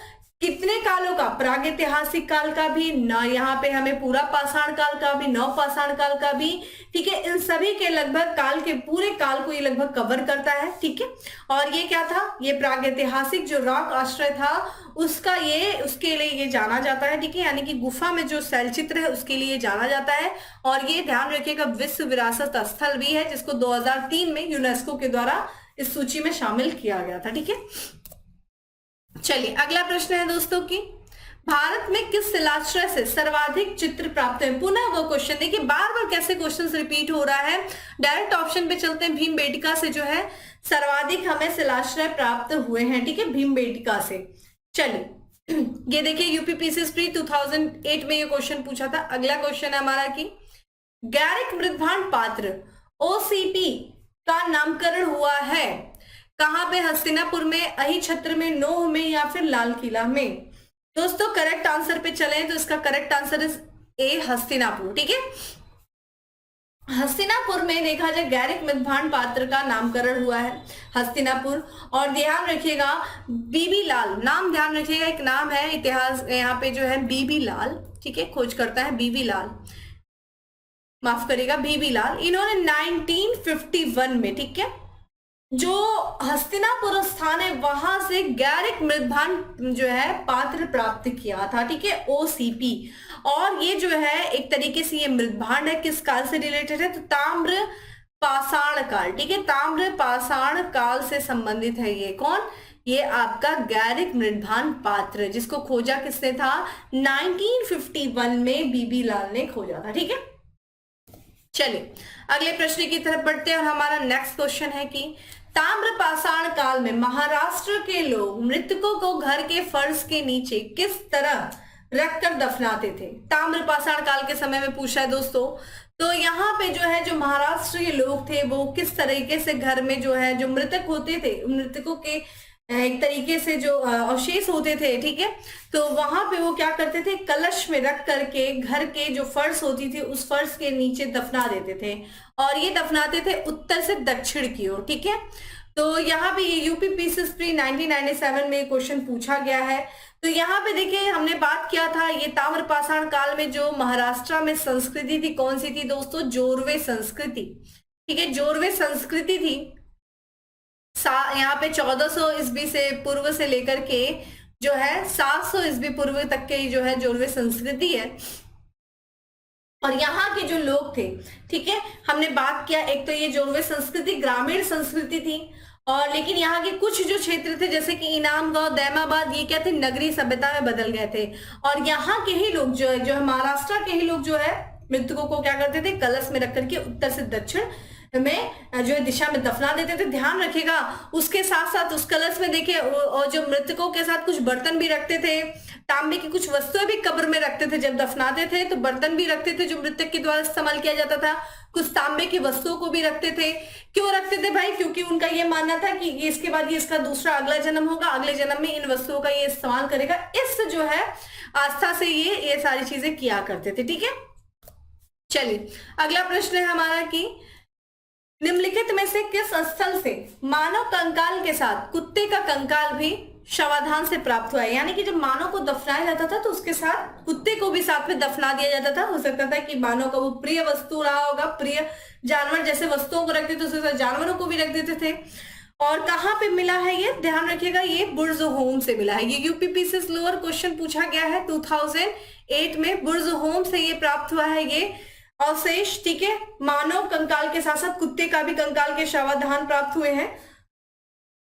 कितने कालों का, प्रागैतिहासिक काल का भी न, यहाँ पे हमें पूरा पाषाण काल का भी, नव पाषाण काल का भी, ठीक है, इन सभी के लगभग काल के पूरे काल को ये लगभग कवर करता है, ठीक है। और ये क्या था, ये प्रागैतिहासिक जो रॉक आश्रय था उसका ये, उसके लिए ये जाना जाता है, ठीक है, यानी कि गुफा में जो शैलचित्र है उसके लिए जाना जाता है। और ये ध्यान रखिएगा विश्व विरासत स्थल भी है, जिसको 2003 में यूनेस्को के द्वारा इस सूची में शामिल किया गया था, ठीक है। चलिए अगला प्रश्न है दोस्तों की, भारत में किस शिलाश्रय से सर्वाधिक चित्र प्राप्त हुए। पुनः वो क्वेश्चन, देखिए बार बार कैसे क्वेश्चन रिपीट हो रहा है। डायरेक्ट ऑप्शन पे चलते हैं, भीमबेटका से जो है सर्वाधिक हमें शिलाश्रय प्राप्त हुए हैं, ठीक है, भीमबेटका से। चलिए ये देखिए यूपीपीसी प्री 2008 में ये क्वेश्चन पूछा था। अगला क्वेश्चन है हमारा की गैरिक मृदभांड पात्र ओसीपी का नामकरण हुआ है कहां पे, हस्तिनापुर में, अहिछत्र में, नोह में या फिर लाल किला में। दोस्तों करेक्ट आंसर पे चलें तो इसका correct answer is a, Hastinapur, ठीक है। हस्तिनापुर में देखा जाए गैरिक मृदभांड पात्र का नामकरण हुआ है, हस्तिनापुर। और ध्यान रखिएगा बीबी लाल, नाम ध्यान रखिएगा, एक नाम है इतिहास यहाँ पे जो है बीबी लाल, ठीक है, खोज करता है बीबी लाल, माफ करिएगा बीबी लाल, इन्होंने 1951 में, ठीक है, जो हस्तिनापुर स्थान है वहां से गैरिक मृदभांड जो है पात्र प्राप्त किया था, ठीक है, ओसीपी। और ये जो है एक तरीके से ये मृदभांड है, किस काल से रिलेटेड है, तो ताम्र पाषाण काल, ठीक है, ताम्र पाषाण काल से संबंधित है। ये कौन, ये आपका गैरिक मृदभांड पात्र, जिसको खोजा किसने था, 1951 में बीबी लाल ने खोजा था, ठीक है। चलिए अगले प्रश्न की तरफ बढ़ते हैं और हमारा नेक्स्ट क्वेश्चन है कि ताम्र पाषाण काल में महाराष्ट्र के लोग मृतकों को घर के फर्श के नीचे किस तरह रखकर दफनाते थे। ताम्र पाषाण काल के समय में पूछा है दोस्तों। तो यहाँ पे जो है जो महाराष्ट्र के लोग थे वो किस तरीके से घर में जो है जो मृतक होते थे, मृतकों के एक तरीके से जो अवशेष होते थे, ठीक है, तो वहां पे वो क्या करते थे, कलश में रख करके घर के जो फर्श होती थी उस फर्श के नीचे दफना देते थे। और ये दफनाते थे उत्तर से दक्षिण की ओर, ठीक है। तो यहाँ पे ये यूपीपीसी प्री 1997 में क्वेश्चन पूछा गया है। तो यहाँ पे देखिए हमने बात किया था ये ताम्र पाषाण काल में जो महाराष्ट्र में संस्कृति थी कौन सी थी दोस्तों, जोरवे संस्कृति, ठीक है, जोरवे संस्कृति थी। यहाँ पे 1400 ईस्वी से पूर्व से लेकर के जो है 700 ईस्वी पूर्व तक के जो है जोरवे संस्कृति है। और यहाँ के जो लोग थे, ठीक है, हमने बात किया एक तो ये जोरवे संस्कृति ग्रामीण संस्कृति थी, और लेकिन यहाँ के कुछ जो क्षेत्र थे जैसे कि इनामगांव, दैमाबाद, ये क्या थे, नगरीय सभ्यता में बदल गए थे। और यहाँ के ही लोग जो है महाराष्ट्र के ही लोग जो है मृतकों को क्या करते थे, कलश में रख करके उत्तर से दक्षिण में जो है दिशा में दफना देते थे। ध्यान रखिएगा उसके साथ साथ उस कलश में देखिए और जो मृतकों के साथ कुछ बर्तन भी रखते थे, तांबे की कुछ वस्तुएं भी कब्र में रखते थे। जब दफनाते थे तो बर्तन भी रखते थे जो मृतक के द्वारा इस्तेमाल किया जाता था, कुछ तांबे की वस्तुओं को भी रखते थे। क्यों रखते थे भाई, क्योंकि उनका ये मानना था कि ये इसके बाद ये इसका दूसरा अगला जन्म होगा, अगले जन्म में इन वस्तुओं का ये इस्तेमाल करेगा, इस जो है आस्था से ये सारी चीजें किया करते थे, ठीक है। चलिए अगला प्रश्न है हमारा कि निम्नलिखित में से किस स्थल से मानव कंकाल के साथ कुत्ते का कंकाल भी शवाधान से प्राप्त हुआ है। यानी कि जब मानव को दफनाया जाता था तो उसके साथ कुत्ते को भी साथ में दफना दिया जाता था। हो सकता था कि मानव का वो प्रिय वस्तु रहा होगा, प्रिय जानवर जैसे वस्तुओं को रखते थे उसके साथ जानवरों को भी रख देते थे। और कहाँ पे मिला है ये, ध्यान रखिएगा ये बुर्ज होम से मिला है। ये यूपीपीसी लोअर क्वेश्चन पूछा गया है 2008 में, बुर्ज होम से ये प्राप्त हुआ है ये अवशेष, ठीक है। मानव कंकाल के साथ साथ कुत्ते का भी कंकाल के शवाधान प्राप्त हुए हैं।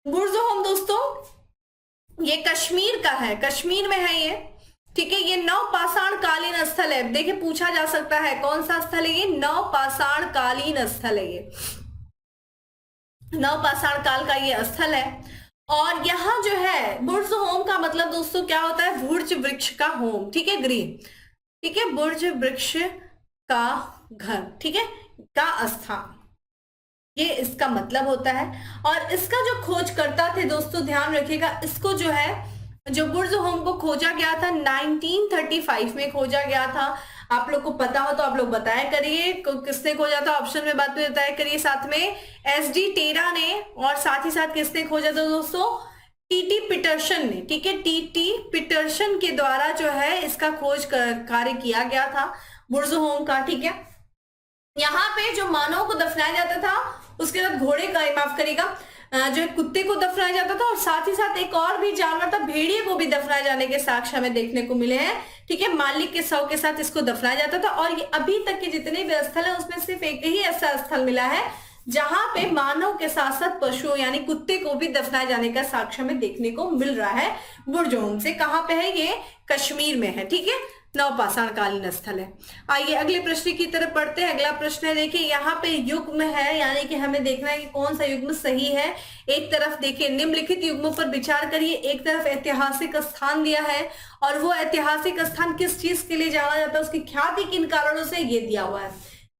बुर्ज होम दोस्तों ये कश्मीर का है, कश्मीर में है ये, ठीक है। ये नवपाषाण कालीन स्थल है। देखिए पूछा जा सकता है कौन सा स्थल है ये, नवपाषाण कालीन स्थल है ये, नवपाषाण काल का ये स्थल है। और यहाँ जो है बुर्ज होम का मतलब दोस्तों क्या होता है, बुर्ज वृक्ष का होम, ठीक है, गृह, ठीक है, बुर्ज वृक्ष का घर, ठीक है, का स्थान। ये इसका मतलब होता है। और इसका जो खोजकर्ता थे दोस्तों, ध्यान रखिएगा, इसको जो है जो बुर्ज़होम को खोजा गया था 1935 में खोजा गया था। आप लोग को पता हो तो आप लोग बताया करिए किसने खोजा था, ऑप्शन में बात में बताया करिए। साथ में एसडी टेरा ने, और साथ ही साथ किसने खोजा था दोस्तों, टीटी पीटरसन ने। ठीक है, टीटी पीटरसन के द्वारा जो है इसका खोज कार्य किया गया था बुर्ज़होम का। ठीक है, यहाँ पे जो मानव को दफनाया जाता था उसके बाद घोड़े का, माफ करिएगा, जो है कुत्ते को दफनाया जाता था, और साथ ही साथ एक और भी जानवर था, भेड़िए को भी दफनाए जाने के साक्ष्य हमें देखने को मिले हैं। ठीक है, मालिक के शव के साथ इसको दफनाया जाता था। और ये अभी तक के जितने भी स्थल है उसमें सिर्फ एक ही ऐसा स्थल मिला है जहां पे मानव के साथ साथ पशुओं यानी कुत्ते को भी दफनाए जाने का साक्ष्य हमें देखने को मिल रहा है बुर्ज़होम से। कहां पे है ये, कश्मीर में है। ठीक है, नवपाषाण कालीन स्थल है। आइए अगले प्रश्न की तरफ पढ़ते हैं। अगला प्रश्न है, देखिए यहाँ पे युग्म है, यानी कि हमें देखना है कि कौन सा युग्म सही है। एक तरफ देखिए निम्नलिखित युग्मों पर विचार करिए, एक तरफ ऐतिहासिक स्थान दिया है, और वो ऐतिहासिक स्थान किस चीज के लिए जाना जाता है, उसकी ख्याति किन कारणों से, ये दिया हुआ है।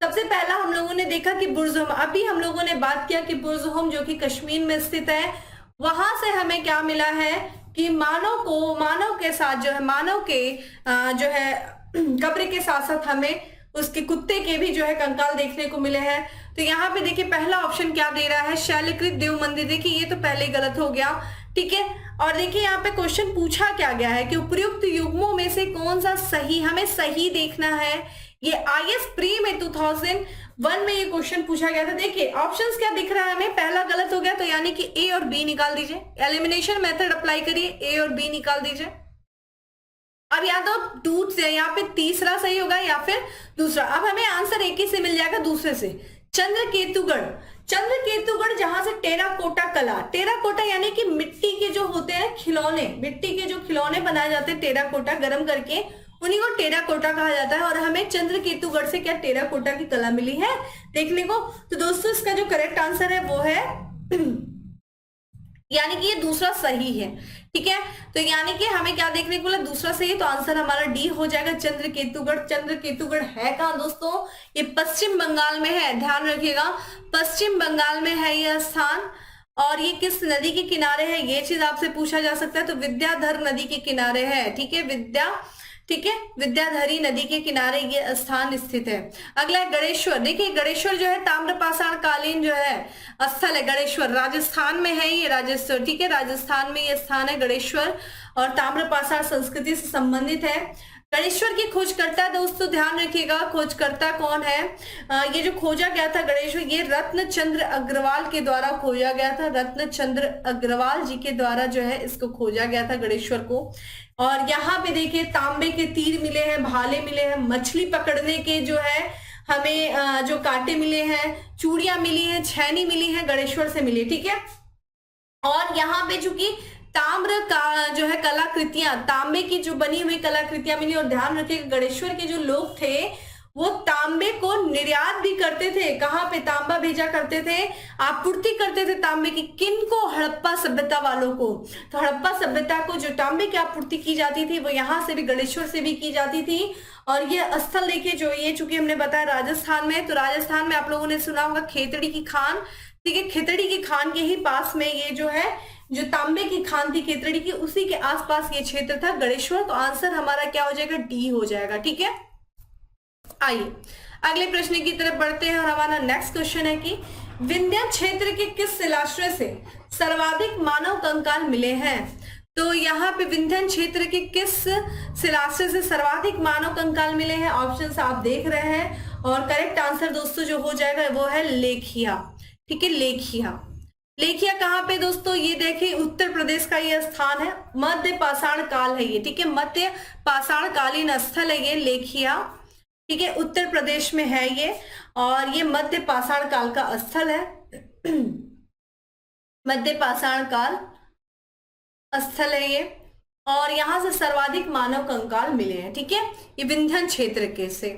सबसे पहला हम लोगों ने देखा कि बुर्ज़होम, अभी हम लोगों ने बात किया कि बुर्ज़होम जो कि कश्मीर में स्थित है, वहां से हमें क्या मिला है कि मानव के साथ जो है, मानव के जो है कब्र के साथ साथ हमें उसके कुत्ते के भी जो है कंकाल देखने को मिले हैं। तो यहाँ पे देखिए पहला ऑप्शन क्या दे रहा है, शैलकृत देव मंदिर। देखिए ये तो पहले गलत हो गया। ठीक है, और देखिए यहाँ पे क्वेश्चन पूछा क्या गया है कि उपयुक्त युग्मों में से कौन सा सही, हमें सही देखना है। ये आईएएस प्री में 2001 में ये क्वेश्चन पूछा गया था। देखिए ऑप्शंस क्या दिख रहा है हमें, पहला गलत हो गया, तो यानी कि ए और बी निकाल दीजिए, एलिमिनेशन मेथड अप्लाई करिए, ए और बी निकाल दीजिए। अब या तो टू से यहाँ पे तीसरा सही होगा या फिर दूसरा। अब हमें आंसर एक ही से मिल जाएगा दूसरे से, चंद्रकेतुगढ़। चंद्रकेतुगढ़ जहां से टेराकोटा कला, टेराकोटा यानी कि मिट्टी के जो होते हैं खिलौने, मिट्टी के जो खिलौने बनाए जाते हैं टेराकोटा गर्म करके, उन्हीं को टेराकोटा कहा जाता है। और हमें चंद्रकेतुगढ़ से क्या टेराकोटा की कला मिली है देखने को। तो दोस्तों इसका जो करेक्ट आंसर है वो है यानी कि ये दूसरा सही है। ठीक है, तो यानी कि हमें क्या देखने को मिला, दूसरा सही है, तो आंसर हमारा डी हो जाएगा, चंद्रकेतुगढ़। चंद्रकेतुगढ़ है कहाँ दोस्तों, ये पश्चिम बंगाल में है, ध्यान रखिएगा, पश्चिम बंगाल में है यह स्थान। और ये किस नदी के किनारे है, ये चीज आपसे पूछा जा सकता है, तो विद्याधर नदी के किनारे है। ठीक है, विद्याधरी नदी के किनारे ये स्थान स्थित है। अगला है गणेश्वर। देखिए गणेश्वर जो है ताम्रपाषाण कालीन जो है स्थल है, गणेश्वर राजस्थान में है ये, राजस्थान। ठीक है, राजस्थान में ये स्थान है गणेश्वर, और ताम्रपाषाण संस्कृति से संबंधित है। गणेश्वर की खोजकर्ता दोस्तों ध्यान रखिएगा, खोजकर्ता कौन है, ये जो खोजा गया था गणेश्वर, ये रत्नचंद्र अग्रवाल के द्वारा खोजा गया था। रत्नचंद्र अग्रवाल जी के द्वारा जो है इसको खोजा गया था गणेश्वर को। और यहाँ पे देखिए तांबे के तीर मिले हैं, भाले मिले हैं, मछली पकड़ने के जो है हमें जो कांटे मिले हैं, चूड़ियां मिली हैं, छैनी मिली है, गणेश्वर से मिली। ठीक है, और यहाँ पे चूंकि ताम्र का जो है कलाकृतियां, तांबे की जो बनी हुई कलाकृतियां मिली। और ध्यान रखिएगा गणेश्वर के जो लोग थे वो तांबे को निर्यात भी करते थे, कहाँ पे, तांबा भेजा करते थे, आपूर्ति करते थे तांबे की, किनको, हड़प्पा सभ्यता वालों को। तो हड़प्पा सभ्यता को जो तांबे की आपूर्ति की जाती थी वो यहाँ से भी, गणेश्वर से भी की जाती थी। और ये स्थल देखिए जो ये चूंकि हमने बताया राजस्थान में, तो राजस्थान में आप लोगों ने सुना होगा खेतड़ी की खान। ठीक है, खेतड़ी की खान के ही पास में ये जो है, जो तांबे की खान थी खेतड़ी की, उसी के आसपास ये क्षेत्र था गणेश्वर। तो आंसर हमारा क्या हो जाएगा, डी हो जाएगा। ठीक है, आइए अगले प्रश्न की तरफ बढ़ते हैं, और हमारा नेक्स्ट क्वेश्चन है कि विंध्य क्षेत्र के किस शिलाश्रय से सर्वाधिक मानव कंकाल मिले हैं। तो यहाँ पे विंध्य क्षेत्र के किस शिलाश्रय से सर्वाधिक मानव कंकाल मिले हैं, ऑप्शंस आप देख रहे हैं, और करेक्ट आंसर दोस्तों जो हो जाएगा वो है लेखिया। ठीक है, लेखिया कहाँ पे दोस्तों, ये देखिए उत्तर प्रदेश का ये स्थान है, मध्य पाषाण काल है ये। ठीक है, मध्य पाषाण कालीन स्थल है ये लेखिया। ठीक है, उत्तर प्रदेश में है ये, और ये मध्य पाषाण काल का स्थल है, मध्य पाषाण काल स्थल है ये, और यहां से सर्वाधिक मानव कंकाल मिले हैं। ठीक है, ये विंध्य क्षेत्र के से।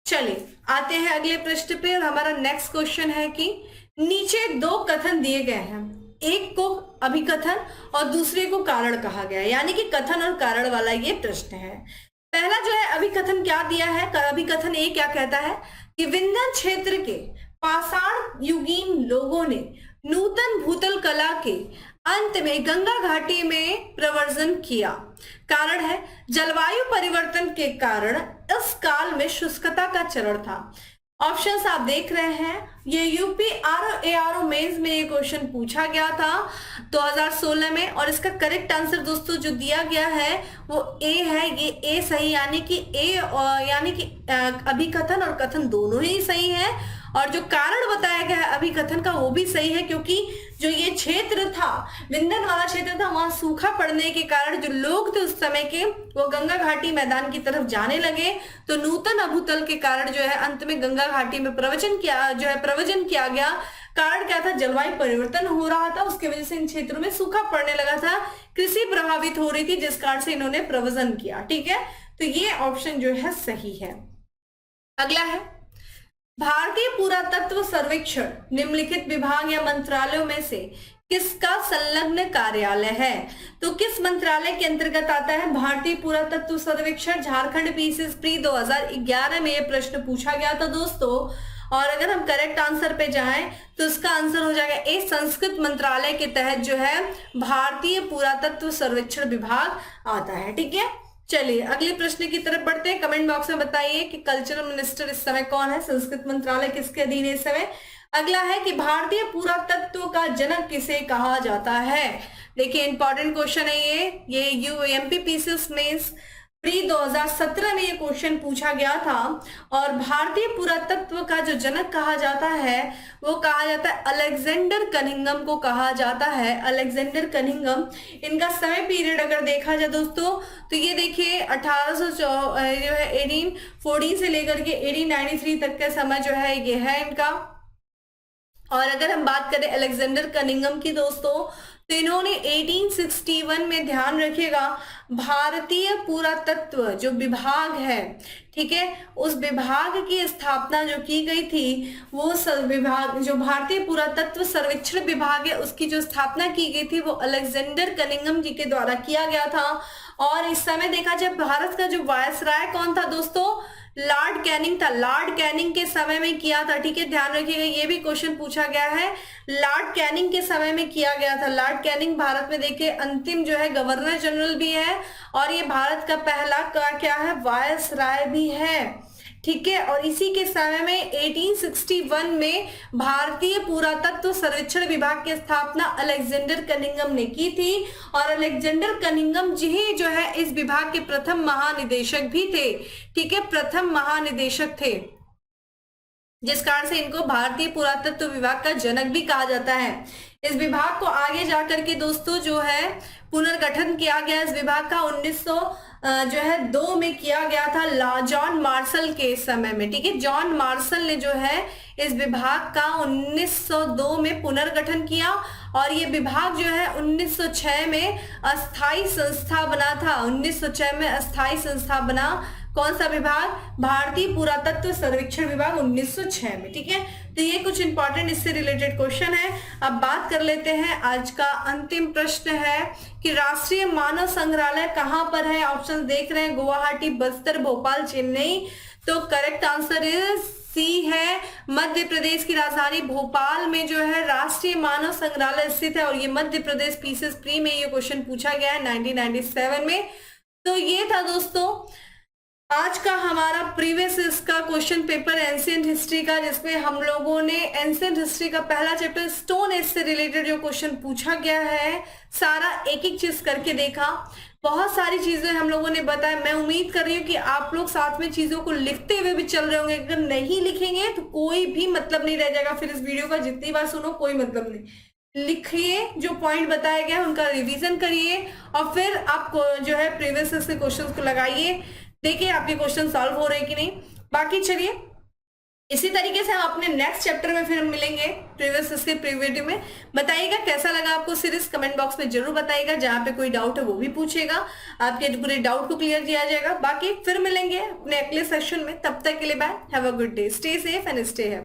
चलिए आते हैं अगले प्रश्न पे, और हमारा नेक्स्ट क्वेश्चन है कि नीचे दो कथन दिए गए हैं, एक को अभिकथन और दूसरे को कारण कहा गया है, यानी कि कथन और कारण वाला ये प्रश्न है। पहला जो है अभिकथन क्या दिया है, अभिकथन ए क्या कहता है कि विंध्य क्षेत्र के पाषाण युगीन लोगों ने नूतन भूतल कला के अंत में गंगा घाटी में प्रव्रजन किया। कारण है जलवायु परिवर्तन के कारण इस काल में शुष्कता का चरण था। ऑप्शंस आप देख रहे हैं, ये यूपी ARO मेंस में ये क्वेश्चन पूछा गया था 2016 में, और इसका करेक्ट आंसर दोस्तों जो दिया गया है वो ए है। ये ए सही, यानी कि अभिकथन और कथन दोनों ही सही है, और जो कारण बताया गया है अभिकथन का वो भी सही है, क्योंकि जो ये क्षेत्र था, विंध्यन वाला क्षेत्र था, वहां सूखा पड़ने के कारण जो लोग थे उस समय के वो गंगा घाटी मैदान की तरफ जाने लगे। तो नूतन अभूतल के कारण जो है अंत में गंगा घाटी में प्रवचन किया गया। कारण क्या था, जलवायु परिवर्तन हो रहा था, उसकी वजह से इन क्षेत्रों में सूखा पड़ने लगा था, कृषि प्रभावित हो रही थी, जिस कारण से इन्होंने प्रवचन किया। ठीक है, तो ये ऑप्शन जो है सही है। अगला है, भारतीय पुरातत्व सर्वेक्षण निम्नलिखित विभाग या मंत्रालयों में से किसका संलग्न कार्यालय है? तो किस मंत्रालय के अंतर्गत आता है भारतीय पुरातत्व सर्वेक्षण? झारखंड पीसीएस प्री 2011 में यह प्रश्न पूछा गया था दोस्तों, और अगर हम करेक्ट आंसर पे जाएं तो इसका आंसर हो जाएगा ए, संस्कृत मंत्रालय के तहत जो है भारतीय पुरातत्व सर्वेक्षण विभाग आता है। ठीक है, चलिए अगले प्रश्न की तरफ बढ़ते हैं। कमेंट बॉक्स में बताइए कि कल्चरल मिनिस्टर इस समय कौन है, संस्कृत मंत्रालय किसके अधीन है इस समय। अगला है कि भारतीय पुरातत्व का जनक किसे कहा जाता है? देखिए इंपॉर्टेंट क्वेश्चन है ये यूएमपी पीसीएस मेंस प्री 2017 में ये क्वेश्चन पूछा गया था, और भारतीय पुरातत्व का जो जनक कहा जाता है वो कहा जाता है अलेक्जेंडर कनिंघम को कहा जाता है। अलेक्जेंडर कनिंघम, इनका समय पीरियड अगर देखा जाए दोस्तों तो ये देखिए 1814 से लेकर के 1893 तक का समय जो है ये है इनका। और अगर हम बात करें अलेक्जेंडर कनिंघम की दोस्तों, तो इन्होंने 1861 में, ध्यान रखिएगा, भारतीय पुरातत्व जो विभाग है, ठीक है, उस विभाग की स्थापना जो की गई थी, वो विभाग जो भारतीय पुरातत्व सर्वेक्षण विभाग है उसकी जो स्थापना की गई थी वो अलेक्जेंडर कनिंघम जी के द्वारा किया गया था। और इस समय देखा जाए भारत का जो वायसराय कौन था दोस्तों? लॉर्ड कैनिंग था। लॉर्ड कैनिंग के समय में किया था। ठीक है, ध्यान रखिएगा, ये भी क्वेश्चन पूछा गया है, लॉर्ड कैनिंग के समय में किया गया था। लॉर्ड कैनिंग भारत में देखिए अंतिम जो है गवर्नर जनरल भी है, और ये भारत का पहला क्या है, वायसराय भी है। ठीक है, और इसी के समय में 1861 में भारतीय पुरातत्व सर्वेक्षण विभाग की स्थापना अलेक्जेंडर कनिंघम ने की थी, और अलेक्जेंडर कनिंघम जी ही जो है इस विभाग के प्रथम महानिदेशक भी थे। ठीक है, प्रथम महानिदेशक थे, जिस कारण से इनको भारतीय पुरातत्व विभाग का जनक भी कहा जाता है। इस विभाग को आगे जाकर के दोस्तों जो है पुनर्गठन किया गया। इस विभाग का 1902 में किया गया था जॉन मार्शल के समय में। ठीक है, जॉन मार्शल ने जो है इस विभाग का 1902 में पुनर्गठन किया, और ये विभाग जो है 1906 में अस्थाई संस्था बना था। 1906 में अस्थाई संस्था बना। कौन सा विभाग? भारतीय पुरातत्व सर्वेक्षण विभाग 1906 में। ठीक है, तो ये कुछ इंपॉर्टेंट इससे रिलेटेड क्वेश्चन है। अब बात कर लेते हैं, आज का अंतिम प्रश्न है कि राष्ट्रीय मानव संग्रहालय कहां पर है? ऑप्शन देख रहे हैं, गुवाहाटी, बस्तर, भोपाल, चेन्नई। तो करेक्ट आंसर इज सी है, मध्य प्रदेश की राजधानी भोपाल में जो है राष्ट्रीय मानव संग्रहालय स्थित है, और ये मध्य प्रदेश पीसीएस प्री में ये क्वेश्चन पूछा गया है 1997 में। तो ये था दोस्तों आज का हमारा प्रीवियस इसका क्वेश्चन पेपर एंशिएंट हिस्ट्री का, जिसमें हम लोगों ने एंशिएंट हिस्ट्री का पहला चैप्टर स्टोन एज से रिलेटेड जो क्वेश्चन पूछा गया है सारा एक एक चीज करके देखा। बहुत सारी चीजें हम लोगों ने बताया। मैं उम्मीद कर रही हूँ कि आप लोग साथ में चीजों को लिखते हुए भी चल रहे होंगे। अगर नहीं लिखेंगे तो कोई भी मतलब नहीं रह जाएगा, फिर इस वीडियो का जितनी बार सुनो कोई मतलब नहीं। लिखिए, जो पॉइंट बताया गया उनका रिवीजन करिए, और फिर आप जो है प्रीवियस के क्वेश्चन को लगाइए, देखिए आपके क्वेश्चन सॉल्व हो रहे हैं कि नहीं। बाकी चलिए इसी तरीके से हम अपने नेक्स्ट चैप्टर में फिर हम मिलेंगे प्रीवियस इसके प्रीवियस में। बताइएगा कैसा लगा आपको सीरीज, कमेंट बॉक्स में जरूर बताइएगा। जहां पे कोई डाउट है वो भी पूछेगा, आपके पूरे डाउट को क्लियर किया जाएगा। बाकी फिर मिलेंगे अपने अगले सेशन में, तब तक के लिए bye, have a good day, stay safe and stay happy.